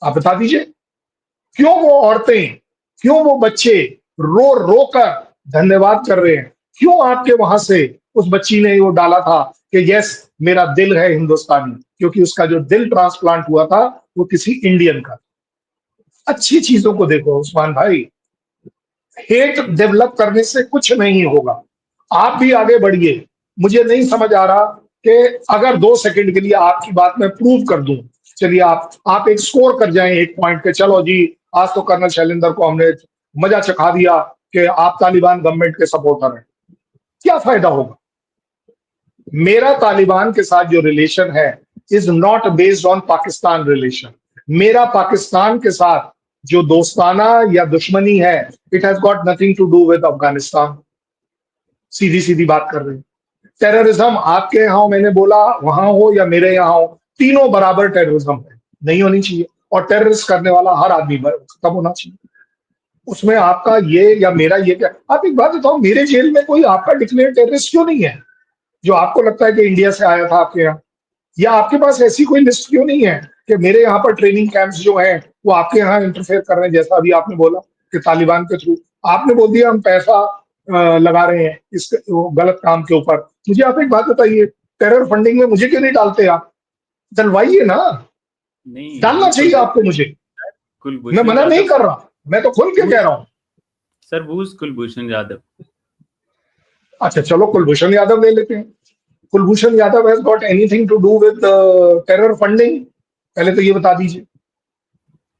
आप बता दीजिए। क्यों वो औरतें, क्यों वो बच्चे रो रो कर धन्यवाद कर रहे हैं? क्यों आपके वहां से उस बच्ची ने वो डाला था कि यस मेरा दिल है हिंदुस्तानी, क्योंकि उसका जो दिल ट्रांसप्लांट हुआ था वो किसी इंडियन का। अच्छी चीजों को देखो उस्मान भाई, हेट डेवलप करने से कुछ नहीं होगा। आप भी आगे बढ़िए। मुझे नहीं समझ आ रहा कि अगर 2 सेकंड के लिए आपकी बात मैं प्रूव कर दूं, चलिए आप एक स्कोर कर जाएं एक पॉइंट के, चलो जी आज तो कर्नल शैलेंद्र को हमने मजा चखा दिया कि आप तालिबान गवर्नमेंट के सपोर्टर हैं। क्या फायदा होगा? मेरा तालिबान के साथ जो रिलेशन है is not based on Pakistan relation. मेरा पाकिस्तान के साथ जो दोस्ताना या दुश्मनी है, it has got nothing to do with Afghanistan. सीधी सीधी बात कर रहे हैं। टेररिज्म आपके यहाँ हो, मैंने बोला वहां हो या मेरे यहाँ हो, तीनों बराबर टेररिज्म है, नहीं होनी चाहिए। और टेररिस्ट करने वाला हर आदमी खत्म होना चाहिए। उसमें आपका ये या मेरा ये क्या? आप एक बात बताओ, मेरे जेल में कोई आपका डिक्लेयर टेररिस्ट क्यों नहीं है, जो आपको लगता है कि इंडिया से आया था आपके यहाँ? या आपके पास ऐसी कोई लिस्ट क्यों नहीं है कि मेरे यहाँ पर ट्रेनिंग कैंप्स जो हैं वो आपके यहाँ इंटरफेयर कर रहे हैं, जैसा अभी आपने बोला कि तालिबान के थ्रू आपने बोल दिया हम पैसा लगा रहे हैं इस वो गलत काम के ऊपर। मुझे आप एक बात बताइए, टेरर फंडिंग में मुझे क्यों नहीं डालते आप? डलवाइए ना, नहीं, डालना वो चाहिए आपको मुझे। मैं कुलभूषण मना नहीं जाधव। कर रहा, मैं तो खुल के वो कह रहा हूँ। सर, वो कुलभूषण जाधव। अच्छा चलो कुलभूषण यादव ले लेते हैं। Kulbhushan Yadav has got anything to do with terror funding? पहले तो ये बता दीजिए।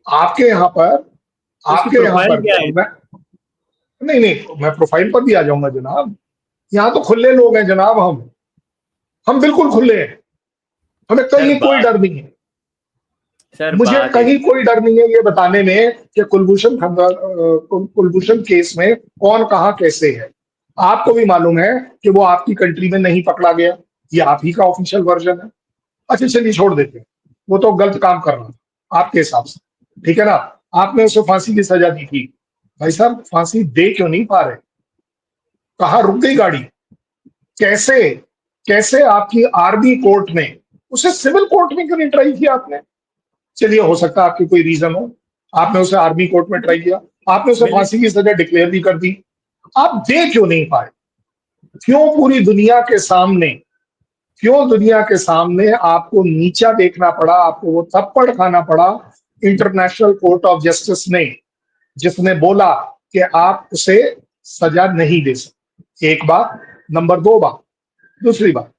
आपके यहाँ पर उसकी आपके यहाँ प्रोफाइल पर क्या है? मैं नहीं नहीं, मैं प्रोफाइल पर भी आ जाऊंगा जनाब। यहाँ तो खुले लोग हैं जनाब, हम बिल्कुल खुले हैं। हमें सर कहीं कोई बात डर नहीं है। सर मुझे बात एक कहीं कोई डर नहीं है ये बताने में कि कुलभूषण केस में कौन कहा कैसे है। आपको भी मालूम है कि वो आपकी कंट्री में नहीं पकड़ा गया, ये आप ही का ऑफिशियल वर्जन है। अच्छा चलिए छोड़ देते हैं, वो तो गलत काम कर रहा था आपके हिसाब से, ठीक है ना? आपने उसे फांसी की सजा दी थी। भाई साहब फांसी दे क्यों नहीं पा रहे? कहाँ रुक गई गाड़ी? कैसे कैसे आपकी आर्मी कोर्ट ने उसे सिविल कोर्ट में क्यों नहीं ट्राई किया आपने? चलिए हो सकता है आपकी कोई रीजन हो, आपने उसे आर्मी कोर्ट में ट्राई किया, आपने उसे मिलिट्री। फांसी की सजा डिक्लेयर भी कर दी। आप दे क्यों नहीं पाए? क्यों पूरी दुनिया के सामने, क्यों दुनिया के सामने आपको नीचा देखना पड़ा, आपको वो थप्पड़ खाना पड़ा इंटरनेशनल कोर्ट ऑफ जस्टिस ने, जिसने बोला कि आप उसे सजा नहीं दे सकते? एक बात। नंबर दो बात, दूसरी बात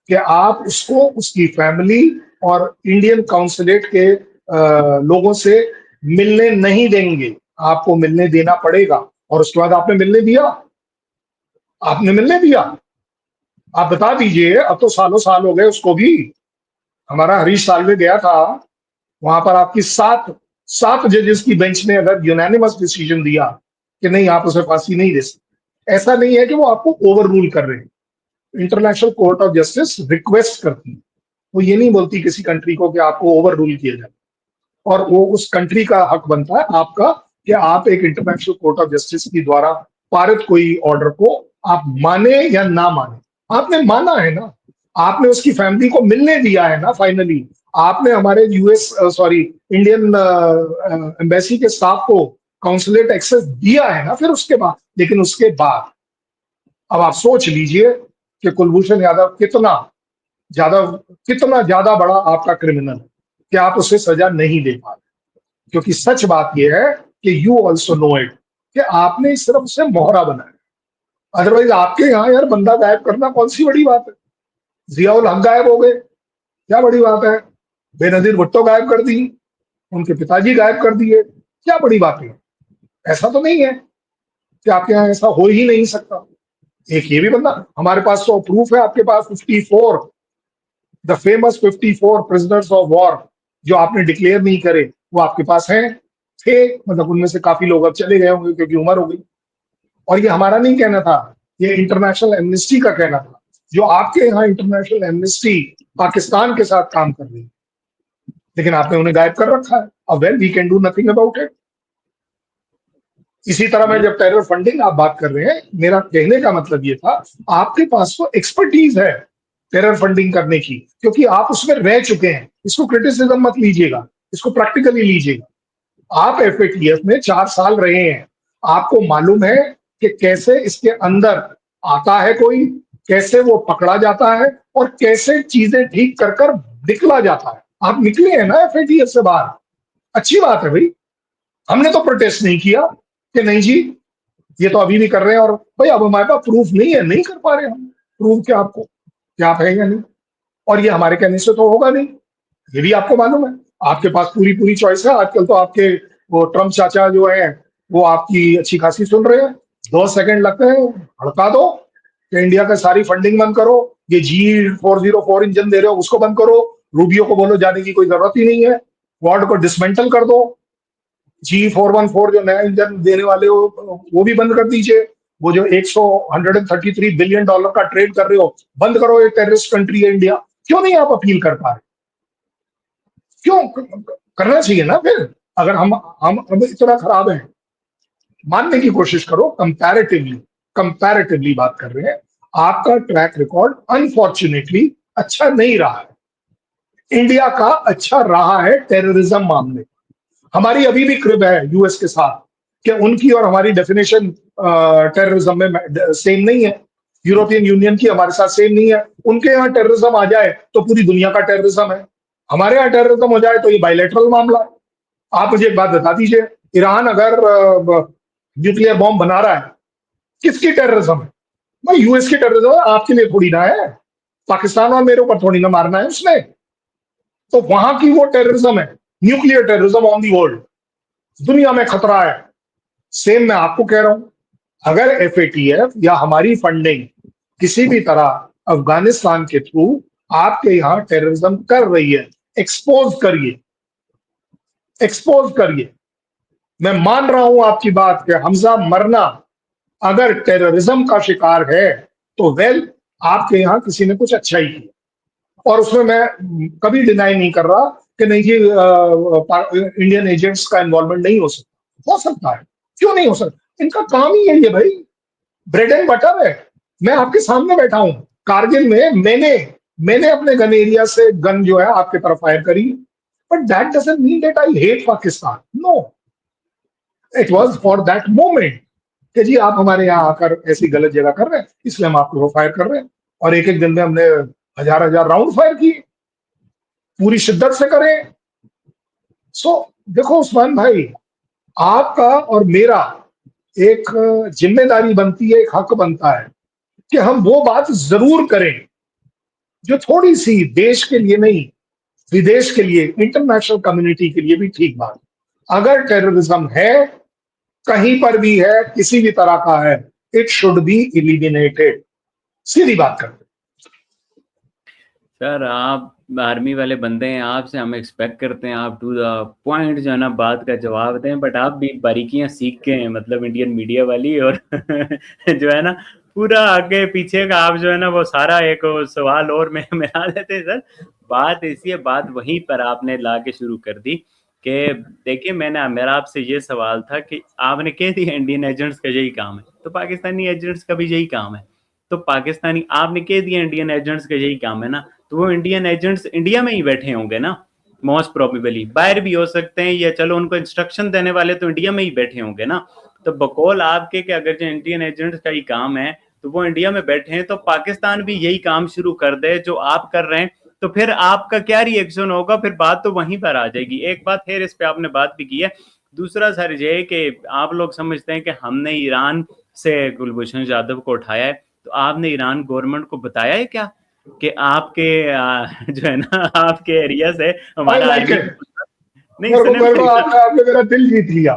कि आप उसको उसकी फैमिली और इंडियन काउंसुलेट के लोगों से मिलने नहीं देंगे। आपको मिलने देना पड़ेगा। और उसके बाद आपने मिलने दिया? आपने मिलने दिया? आप बता दीजिए, अब तो सालों साल हो गए उसको भी। हमारा हरीश साल्वे गया था, वहां पर आपकी सात सात जजेस की बेंच ने अगर यूनानिमस डिसीजन दिया कि नहीं आप उसे फांसी नहीं दे सकते। ऐसा नहीं है कि वो आपको ओवर रूल कर रहे हैं। International court of justice request करती है, वो ये नहीं बोलती किसी कंट्री को कि आपको ओवर रूल किया जाए। और वो उस कंट्री का हक बनता है आपका कि आप एक इंटरनेशनल कोर्ट ऑफ जस्टिस के द्वारा पारित कोई ऑर्डर को आप माने या ना माने। आपने माना है ना, आपने उसकी फैमिली को मिलने दिया है ना फाइनली। आपने हमारे यूएस सॉरी इंडियन एम्बेसी के स्टाफ को काउंसुलेट एक्सेस दिया है ना फिर उसके बाद। लेकिन उसके बाद अब आप सोच लीजिए कि कुलभूषण यादव ज्यादा कितना ज्यादा बड़ा आपका क्रिमिनल है कि आप उसे सजा नहीं दे पा रहे। क्योंकि सच बात यह है कि यू ऑल्सो नो इट कि आपने सिर्फ उसे मोहरा बनाया। अदरवाइज आपके यहाँ यार बंदा गायब करना कौन सी बड़ी बात है? जियाउल हक गायब हो गए, क्या बड़ी बात है? बेनजीर भुट्टो गायब कर दी, उनके पिताजी गायब कर दिए, क्या बड़ी बात है? ऐसा तो नहीं है कि आपके यहाँ ऐसा हो ही नहीं सकता। एक ये भी बंदा, हमारे पास तो प्रूफ है, आपके पास 54, the famous 54 prisoners of war जो आपने डिक्लेयर नहीं करे, वो आपके पास हैं, थे। मतलब उनमें से काफी लोग अब चले गए होंगे क्योंकि उम्र हो गई। और ये हमारा नहीं कहना था, ये इंटरनेशनल एमनेस्टी का कहना था, जो आपके यहाँ इंटरनेशनल एमनेस्टी पाकिस्तान के साथ काम कर रही है। लेकिन आपने उन्हें गायब कर रखा है। अब well we can do nothing about it. इसी तरह मैं जब टेरर फंडिंग आप बात कर रहे हैं, मेरा कहने का मतलब ये था, आपके पास तो एक्सपर्टीज है टेरर फंडिंग करने की, क्योंकि आप उसमें रह चुके हैं। इसको क्रिटिसिज्म मत लीजिएगा, इसको प्रैक्टिकली लीजिएगा। आप एफएटीएफ में 4 साल रहे हैं, आपको मालूम है कि कैसे इसके अंदर आता है कोई, कैसे वो पकड़ा जाता है और कैसे चीजें ठीक कर कर निकला जाता है। आप निकले हैं ना एफएटीएफ से बाहर, अच्छी बात है भाई। हमने तो प्रोटेस्ट नहीं किया कि नहीं जी ये तो अभी भी कर रहे हैं, और भाई अब हमारे पास प्रूफ नहीं है, नहीं कर पा रहे हम। प्रूफ क्या आपको, क्या आप है या नहीं? और ये हमारे कहने से तो होगा नहीं, ये भी आपको मालूम है। आपके पास पूरी पूरी चॉइस है। आजकल तो आपके वो ट्रम्प चाचा जो है वो आपकी अच्छी खासी सुन रहे हैं। 2 सेकंड लगते हैं, भड़का दो कि इंडिया का सारी फंडिंग बंद करो, ये G404 इंजन दे रहे हो उसको बंद करो, रूबियो को बोलो जाने की कोई जरूरत ही नहीं है, क्वाड को डिसमेंटल कर दो, G414 जो नया इंजन देने वाले हो वो भी बंद कर दीजिए, वो जो 133 बिलियन डॉलर का ट्रेड कर रहे हो बंद करो, ये टेररिस्ट कंट्री है इंडिया। क्यों नहीं आप अपील कर पा रहे? क्यों करना चाहिए ना फिर। अगर हम इतना खराब हैं, मानने की कोशिश करो। कंपैरेटिवली, कंपैरेटिवली बात कर रहे हैं, आपका ट्रैक रिकॉर्ड अनफॉर्चुनेटली अच्छा नहीं रहा है। इंडिया का अच्छा रहा है टेररिज्म मामले। हमारी अभी भी क्रिब है यूएस के साथ कि उनकी और हमारी डेफिनेशन टेररिज्म में सेम नहीं है। यूरोपियन यूनियन की हमारे साथ सेम नहीं है। उनके यहाँ टेररिज्म आ जाए तो पूरी दुनिया का टेररिज्म है, हमारे यहाँ टेररिज्म हो जाए तो ये बायलैटरल मामला है। आप मुझे एक बात बता दीजिए, ईरान अगर न्यूक्लियर बॉम्ब बना रहा है, किसकी टेररिज्म है? भाई यूएस की टेररिज्म है, आपके लिए थोड़ी ना है। पाकिस्तान और मेरे ऊपर थोड़ी ना मारना है उसने। तो वहां की वो टेररिज्म है, nuclear terrorism on the world, दुनिया में खतरा है। सेम मैं आपको कह रहा हूं, अगर एफएटीएफ या हमारी फंडिंग किसी भी तरह अफगानिस्तान के थ्रू आपके यहां टेररिज्म कर रही है, एक्सपोज करिए, एक्सपोज करिए। मैं मान रहा हूं आपकी बात कि हमजा मरना अगर टेररिज्म का शिकार है तो वेल, आपके यहां किसी ने कुछ अच्छा ही किया, और उसमें मैं कभी डिनाई नहीं कर रहा कि नहीं जी इंडियन एजेंट्स का इन्वॉल्वमेंट नहीं हो सकता है। क्यों नहीं हो सकता? इनका काम ही यही है भाई, ब्रेड एंड बटर है। मैं आपके सामने बैठा हूं, कारगिल में मैंने मैंने अपने गन एरिया से गन जो है आपके तरफ फायर करी, but that doesn't mean that I hate Pakistan, no, it was for that moment कि जी आप हमारे यहाँ आकर ऐसी गलत जगह कर रहे हैं इसलिए हम आपको फायर कर रहे हैं। और एक एक दिन में हमने हजार हजार राउंड फायर किए, पूरी शिद्दत से करें। सो देखो उस्मान भाई, आपका और मेरा एक जिम्मेदारी बनती है, एक हक बनता है कि हम वो बात जरूर करें जो थोड़ी सी देश के लिए नहीं, विदेश के लिए, इंटरनेशनल कम्युनिटी के लिए भी ठीक बात। अगर टेररिज्म है, कहीं पर भी है, किसी भी तरह का है, इट शुड बी इलिमिनेटेड। सीधी बात करते सर आप आर्मी वाले बंदे हैं, आपसे हम एक्सपेक्ट करते हैं आप टू द पॉइंट जो है ना बात का जवाब दें, बट आप भी बारीकियां सीख के हैं, मतलब इंडियन मीडिया वाली, और जो है ना पूरा आगे पीछे का आप जो है ना वो सारा एक सवाल और में मिला देते हैं सर। बात ऐसी है, बात वहीं पर आपने ला के शुरू कर दी कि देखिए मेरा आपसे ये सवाल था कि आपने कह दिया इंडियन एजेंट्स का यही काम है, तो पाकिस्तानी एजेंट्स का भी यही काम है। तो पाकिस्तानी आपने कह दिया इंडियन एजेंट्स का यही काम है ना, तो वो इंडियन एजेंट्स इंडिया में ही बैठे होंगे ना, मोस्ट प्रोबेबली बाहर भी हो सकते हैं, या चलो उनको इंस्ट्रक्शन देने वाले तो इंडिया में ही बैठे होंगे ना। तो बकौल आपके कि अगर जो इंडियन एजेंट्स का ही काम है तो वो इंडिया में बैठे हैं, तो पाकिस्तान भी यही काम शुरू कर दे जो आप कर रहे हैं, तो फिर आपका क्या रिएक्शन होगा? फिर बात तो वहीं पर आ जाएगी। एक बात फिर इस पे आपने बात भी की है। दूसरा सर ये कि आप लोग समझते हैं कि हमने ईरान से कुलभूषण जाधव को उठाया है, तो आपने ईरान गवर्नमेंट को बताया है क्या कि आपके जो है ना आपके एरिया से आई हमारा लाइक आर्मी इट। नहीं सुने मेरे को मेरी बात। आपने मेरा दिल जीत लिया।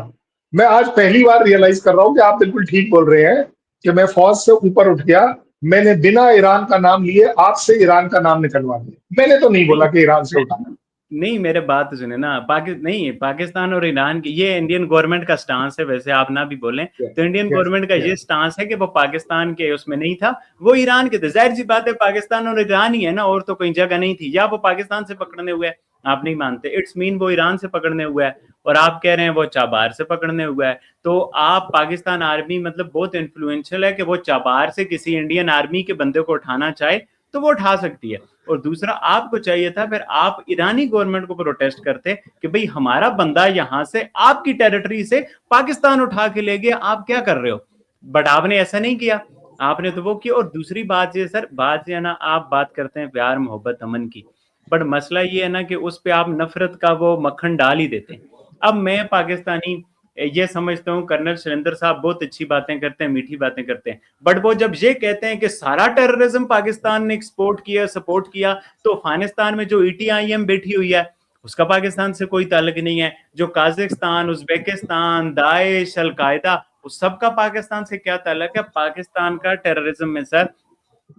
मैं आज पहली बार रियलाइज कर रहा हूँ कि आप बिल्कुल ठीक बोल रहे हैं कि मैं फौज से ऊपर उठ गया। मैंने बिना ईरान का नाम लिए आपसे ईरान का नाम निकलवा दिया। मैंने तो नहीं नहीं बोला कि ईरान से उठाया। नहीं मेरे बात तो सुने ना, नहीं पाकिस्तान और ईरान की ये इंडियन गवर्नमेंट का स्टांस है, वैसे आप ना भी बोलें तो इंडियन यस, गवर्नमेंट का ये यस, स्टांस है कि वो पाकिस्तान के उसमें नहीं था, वो ईरान के थे। जाहिर सी बात है पाकिस्तान और ईरान ही है ना, और तो कोई जगह नहीं थी, या वो पाकिस्तान से पकड़ने हुए आप नहीं मानते, इट्स मीन वो ईरान से पकड़ने हुआ है, और आप कह रहे हैं वो चाबार से पकड़ने हुआ है। तो आप पाकिस्तान आर्मी मतलब बहुत इन्फ्लुएंशियल है कि वो चाबार से किसी इंडियन आर्मी के बंदे को उठाना चाहे तो वो उठा सकती है। और दूसरा, आपको चाहिए था फिर आप ईरानी गवर्नमेंट को प्रोटेस्ट करते कि भाई हमारा बंदा यहां से आपकी टेरिटरी से पाकिस्तान उठा के ले गया, आप क्या कर रहे हो। बट आपने ऐसा नहीं किया, आपने तो वो किया। और दूसरी बात ये सर, बात ये है ना, आप बात करते हैं प्यार मोहब्बत अमन की, बट मसला ये है ना कि उस पे आप नफरत का वो मक्खन डाल ही देते हैं। अब मैं पाकिस्तानी ये समझता हूँ कर्नल सुरेंद्र साहब बहुत अच्छी बातें करते हैं, मीठी बातें करते हैं, बट वो जब ये कहते हैं कि सारा टेररिज्म पाकिस्तान ने एक्सपोर्ट किया, सपोर्ट किया, तो अफगानिस्तान में जो ईटीआईएम बैठी हुई है उसका पाकिस्तान से कोई ताल्लुक नहीं है। जो काजाकिस्तान, उज्बेकिस्तान, दाइश, अलकायदा, उस सबका पाकिस्तान से क्या ताल्लुक है। पाकिस्तान का टेररिज्म में सर,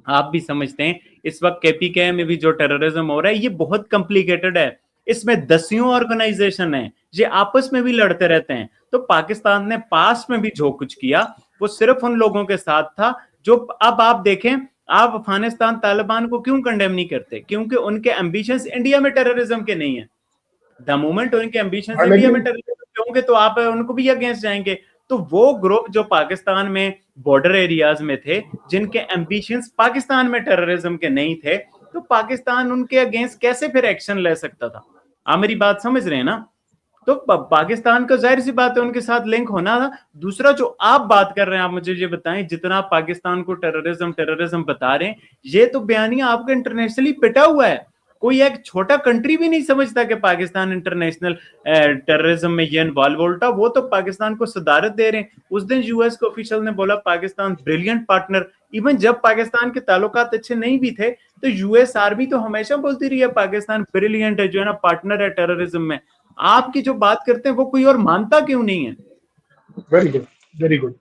आप भी समझते हैं इस वक्त केपीके में भी जो टेररिज्म हो रहा है ये बहुत कॉम्प्लिकेटेड है। इसमें दसियों ऑर्गेनाइजेशन है, ये आपस में भी लड़ते रहते हैं। तो पाकिस्तान ने पास में भी जो कुछ किया वो सिर्फ उन लोगों के साथ था जो, अब आप देखें, आप अफगानिस्तान तालिबान को क्यों कंडेम नहीं करते, क्योंकि उनके एम्बिशंस इंडिया में टेररिज्म के नहीं है। द मोमेंट उनके एम्बिशंस हाँ, इंडिया में लेकिन टेररिज्म के होंगे तो आप उनको भी अगेंस्ट जाएंगे। तो वो ग्रुप जो पाकिस्तान में बॉर्डर एरियाज में थे, जिनके एम्बिशंस पाकिस्तान में टेररिज्म के नहीं थे, तो पाकिस्तान उनके अगेंस्ट कैसे फिर एक्शन ले सकता था। आप मेरी बात समझ रहे हैं ना। तो पाकिस्तान का जाहिर सी बात है उनके साथ लिंक होना था। दूसरा जो आप बात कर रहे हैं, आप मुझे ये बताएं, जितना आप पाकिस्तान को टेररिज्म टेररिज्म बता रहे हैं, ये तो बयानिया आपका इंटरनेशनली पिटा हुआ है। कोई एक छोटा कंट्री भी नहीं समझता कि पाकिस्तान इंटरनेशनल टेररिज्म में ये इन्वॉल्व होता। वो तो पाकिस्तान को सदारत दे रहे हैं। उस दिन यूएस के ऑफिशियल ने बोला पाकिस्तान ब्रिलियंट पार्टनर। इवन जब पाकिस्तान के ताल्लुकात अच्छे नहीं भी थे तो यूएस आर्मी तो हमेशा बोलती रही है पाकिस्तान ब्रिलियंट है, जो है ना, पार्टनर है टेररिज्म में। आपकी जो बात करते हैं वो कोई और मानता क्यों नहीं है। Very good, very good.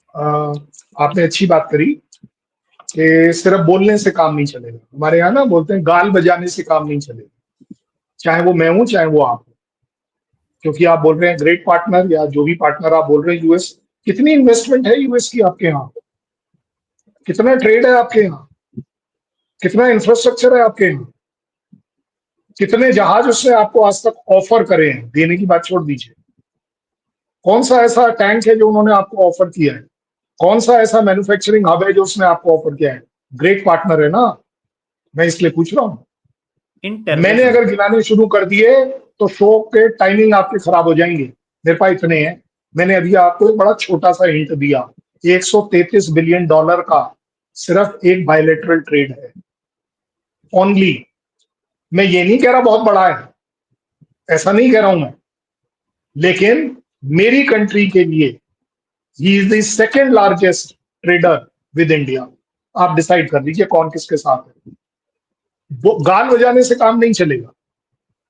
आपने अच्छी बात करी कि सिर्फ बोलने से काम नहीं चलेगा। हमारे यहाँ ना बोलते हैं गाल बजाने से काम नहीं चलेगा, चाहे वो मैं हूं चाहे वो आप हो। क्योंकि आप बोल रहे हैं ग्रेट पार्टनर, या जो भी पार्टनर आप बोल रहे हैं यूएस, कितनी इन्वेस्टमेंट है यूएस की आपके यहाँ, कितना ट्रेड है आपके यहाँ, कितना इंफ्रास्ट्रक्चर है आपके यहाँ, कितने जहाज उसने आपको आज तक ऑफर करे हैं, देने की बात छोड़ दीजिए। कौन सा ऐसा टैंक है जो उन्होंने आपको ऑफर किया है, कौन सा ऐसा मैन्युफैक्चरिंग हब है जो उसने आपको ऑफर किया है। ग्रेट पार्टनर है ना, मैं इसलिए पूछ रहा हूँ। इन मैंने टेररिज्म अगर गिनाने शुरू कर दिए तो शो के टाइमिंग आपके खराब हो जाएंगे। मेरे पास इतने हैं। मैंने अभी आपको एक बड़ा छोटा सा हिंट दिया, $133 बिलियन का सिर्फ एक बायलेटरल ट्रेड है ओनली। मैं ये नहीं कह रहा बहुत बड़ा है, ऐसा नहीं कह रहा हूं मैं, लेकिन मेरी कंट्री के लिए ही is the second largest trader with India. आप डिसाइड कर लीजिए कौन किसके साथ है। वो गान बजाने से काम नहीं चलेगा।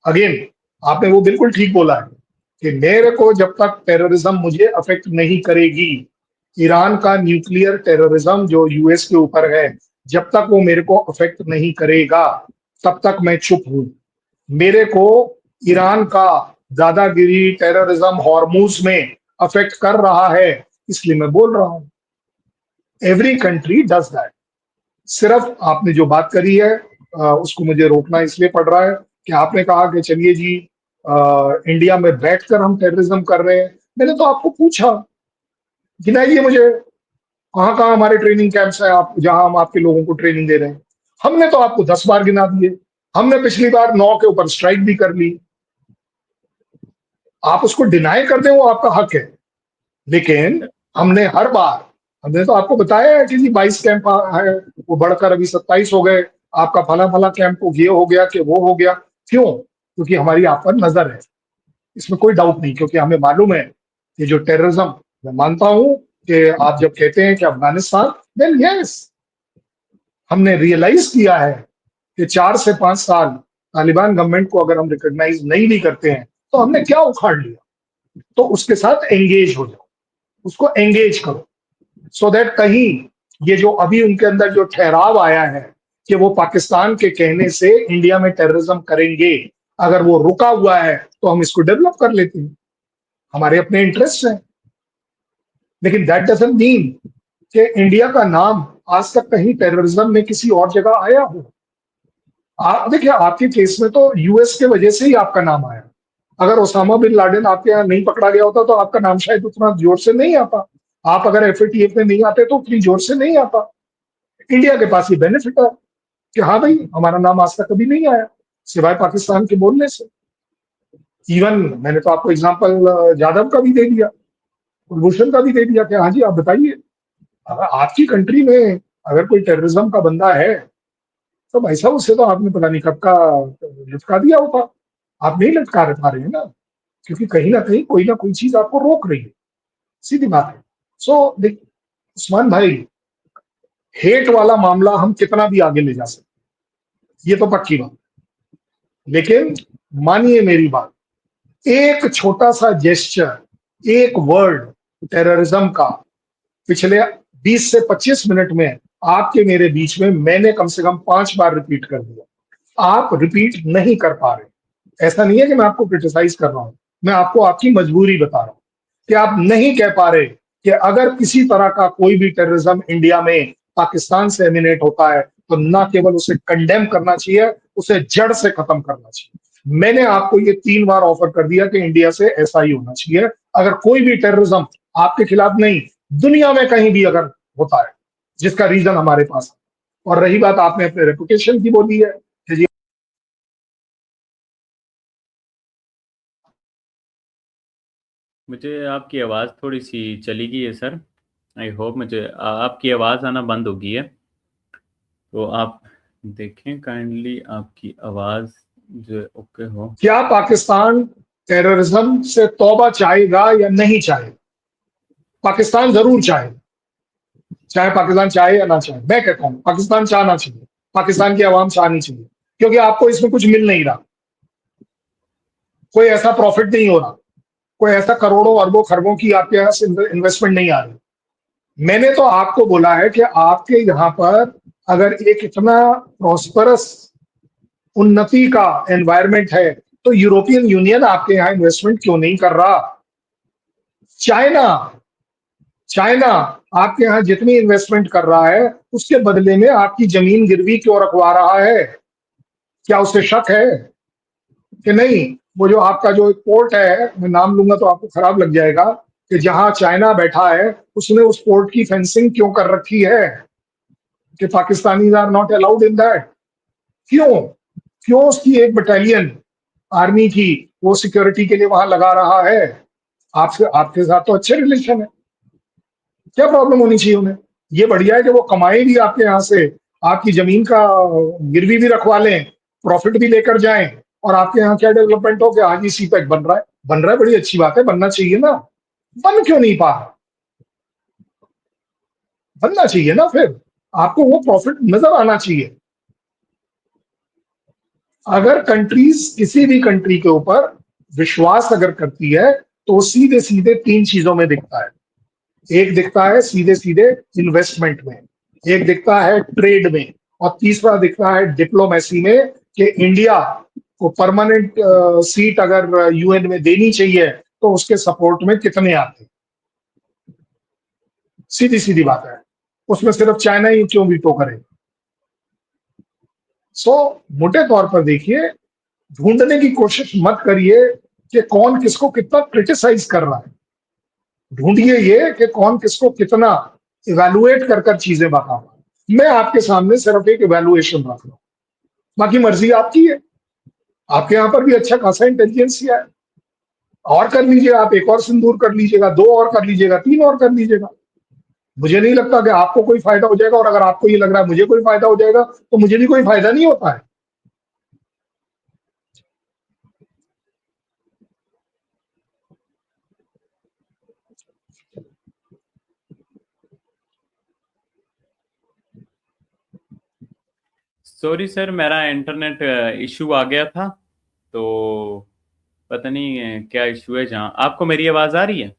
अगेन, आपने वो बिल्कुल ठीक बोला है कि मेरे को जब तक टेररिज्म मुझे अफेक्ट नहीं करेगी, ईरान का न्यूक्लियर टेररिज्म जो यूएस के ऊपर है, जब तक वो मेरे को अफेक्ट नहीं करेगा तब तक मैं चुप हूं। मेरे को ईरान का दादागिरी टेररिज्म हॉर्मूज में अफेक्ट कर रहा है, इसलिए मैं बोल रहा हूं। Every country does that. सिर्फ आपने जो बात करी है उसको मुझे रोकना इसलिए पड़ रहा है कि आपने कहा कि चलिए जी, इंडिया में बैठकर हम टेररिज्म कर रहे हैं। मैंने तो आपको पूछा, गिनाइए मुझे कहाँ कहाँ हमारे ट्रेनिंग कैंप्स हैं आप जहां हम आपके लोगों को ट्रेनिंग दे रहे हैं। हमने तो आपको 10 बार गिना दिए। हमने पिछली बार 9 के ऊपर स्ट्राइक भी कर ली। आप उसको डिनाई कर दें वो आपका हक है, लेकिन हमने हर बार, हमने तो आपको बताया है कि जी 22 कैंप है, वो बढ़कर अभी 27 हो गए। आपका फला फला कैंप को ये हो गया कि वो हो गया। क्यों? क्योंकि हमारी आप पर नजर है, इसमें कोई डाउट नहीं। क्योंकि हमें मालूम है कि जो टेररिज्म, मैं मानता हूं कि आप जब कहते हैं कि अफगानिस्तान, देन यस, हमने रियलाइज किया है कि 4 से 5 साल तालिबान गवर्नमेंट को अगर हम रिकॉग्नाइज नहीं भी करते हैं तो हमने क्या उखाड़ लिया। तो उसके साथ एंगेज हो जाओ, उसको एंगेज करो, सो दैट कहीं ये जो अभी उनके अंदर जो ठहराव आया है कि वो पाकिस्तान के कहने से इंडिया में टेररिज्म करेंगे, अगर वो रुका हुआ है तो हम इसको डेवलप कर लेते हैं। हमारे अपने इंटरेस्ट हैं। लेकिन दैट डजंट मीन कि इंडिया का नाम आज तक कहीं टेररिज्म में किसी और जगह आया हो। आप देखिए, आपके केस में तो यूएस के वजह से ही आपका नाम आया। अगर ओसामा बिन लादेन आपके यहाँ नहीं पकड़ा गया होता तो आपका नाम शायद उतना जोर से नहीं आता। आप अगर एफएटीएफ में नहीं आते तो उतनी जोर से नहीं आता। इंडिया के पास ये बेनिफिट है कि हाँ भाई, हमारा नाम आज तक कभी नहीं आया सिवाय पाकिस्तान के बोलने से। इवन मैंने तो आपको एग्जांपल जाधव का भी दे दिया, कुलभूषण का भी दे दिया कि हाँ जी, आप बताइए, अगर आपकी कंट्री में अगर कोई टेररिज्म का बंदा है तो भाई साहब उसे तो आपने पता नहीं कब का लटका दिया होता। आप नहीं लटका पा रहे हैं ना, क्योंकि कहीं ना कोई चीज आपको रोक रही है। सीधी बात है। सो देख उस्मान भाई, हेट वाला मामला हम कितना भी आगे ले जा सकते, ये तो पक्की बात। लेकिन मानिए मेरी बात, एक छोटा सा जेस्चर, एक वर्ड टेररिज्म का पिछले 20 से 25 मिनट में आपके मेरे बीच में मैंने कम से कम 5 बार रिपीट कर दिया। आप रिपीट नहीं कर पा रहे। ऐसा नहीं है कि मैं आपको क्रिटिसाइज कर रहा हूं, मैं आपको आपकी मजबूरी बता रहा हूं कि आप नहीं कह पा रहे कि अगर किसी तरह का कोई भी टेररिज्म इंडिया में पाकिस्तान से एमिनेट होता है तो ना केवल उसे कंडेम करना चाहिए, उसे जड़ से खत्म करना चाहिए। मैंने आपको ये 3 बार ऑफर कर दिया कि इंडिया से ऐसा ही होना चाहिए। अगर कोई भी टेररिज्म आपके खिलाफ नहीं, दुनिया में कहीं भी अगर होता है जिसका रीजन हमारे पास है। और रही बात आपने अपने रेपुटेशन की बोली है कि जी, मुझे आपकी आवाज़ थोड़ी सी चली गई है सर। आई होप मुझे आपकी आवाज़ आना बंद हो गई है, तो आप देखें काइंडली आपकी आवाज़ जो ओके हो। क्या पाकिस्तान टेररिज्म से तौबा चाहेगा या नहीं चाहेगा? पाकिस्तान जरूर चाहे, चाहे पाकिस्तान चाहे या ना चाहे। मैं कहता हूं पाकिस्तान चाहना चाहिए, पाकिस्तान की आवाम चाहनी चाहिए, क्योंकि आपको इसमें कुछ मिल नहीं रहा, कोई ऐसा प्रॉफिट नहीं हो रहा, कोई ऐसा करोड़ों अरबों खरबों की आपके यहाँ से इन्वेस्टमेंट नहीं आ रही। मैंने तो आपको बोला है कि आपके यहाँ पर अगर एक इतना प्रॉस्परस उन्नति का एनवायरमेंट है तो यूरोपियन यूनियन आपके यहाँ इन्वेस्टमेंट क्यों नहीं कर रहा? चाइना, चाइना आपके यहाँ जितनी इन्वेस्टमेंट कर रहा है उसके बदले में आपकी जमीन गिरवी क्यों रखवा रहा है? क्या उसे शक है कि नहीं? वो जो आपका जो एक पोर्ट है, मैं नाम लूंगा तो आपको खराब लग जाएगा, कि जहां चाइना बैठा है उसने उस पोर्ट की फेंसिंग क्यों कर रखी है कि Pakistani are not allowed in that? क्यों? क्यों उसकी एक बटालियन आर्मी की वो सिक्योरिटी के लिए वहां लगा रहा है? आपसे, आपके साथ तो अच्छे रिलेशन है, क्या प्रॉब्लम होनी चाहिए उन्हें? ये बढ़िया है कि वो कमाए भी आपके यहाँ से, आपकी जमीन का गिरवी भी रखवा लें, प्रॉफिट भी लेकर जाएं, और आपके यहाँ क्या डेवलपमेंट हो गया? हाँ जी, सी पैक बन रहा है, बन रहा है, बड़ी अच्छी बात है, बनना चाहिए ना। बन क्यों नहीं पा रहा? बनना चाहिए ना फिर, आपको वो प्रॉफिट नजर आना चाहिए। अगर कंट्रीज किसी भी कंट्री के ऊपर विश्वास अगर करती है तो सीधे सीधे 3 चीजों में दिखता है। एक दिखता है सीधे सीधे इन्वेस्टमेंट में, एक दिखता है ट्रेड में, और तीसरा दिखता है डिप्लोमेसी में, कि इंडिया को परमानेंट सीट अगर यूएन में देनी चाहिए तो उसके सपोर्ट में कितने आते हैं। सीधी सीधी बात है, उसमें सिर्फ चाइना ही क्यों वीटो करे? सो मोटे तौर पर देखिए, ढूंढने की कोशिश मत करिए कि कौन किसको कितना क्रिटिसाइज कर रहा है। ढूंढिए ये कि कौन किसको कितना इवेलुएट कर कर चीजें बता रहा है। मैं आपके सामने सिर्फ एक इवेलुएशन रख रहा हूं, बाकी मर्जी आपकी है। आपके यहाँ पर भी अच्छा खासा इंटेलिजेंसिया है, और कर लीजिए, आप एक और सिंदूर कर लीजिएगा, 2 और कर लीजिएगा, 3 और कर लीजिएगा। मुझे नहीं लगता कि आपको कोई फायदा हो जाएगा, और अगर आपको ये लग रहा है मुझे कोई फायदा हो जाएगा तो मुझे भी कोई फायदा नहीं होता है। सॉरी सर, मेरा इंटरनेट इशू आ गया था, तो पता नहीं क्या इशू है। जहाँ आपको मेरी आवाज़ आ रही है?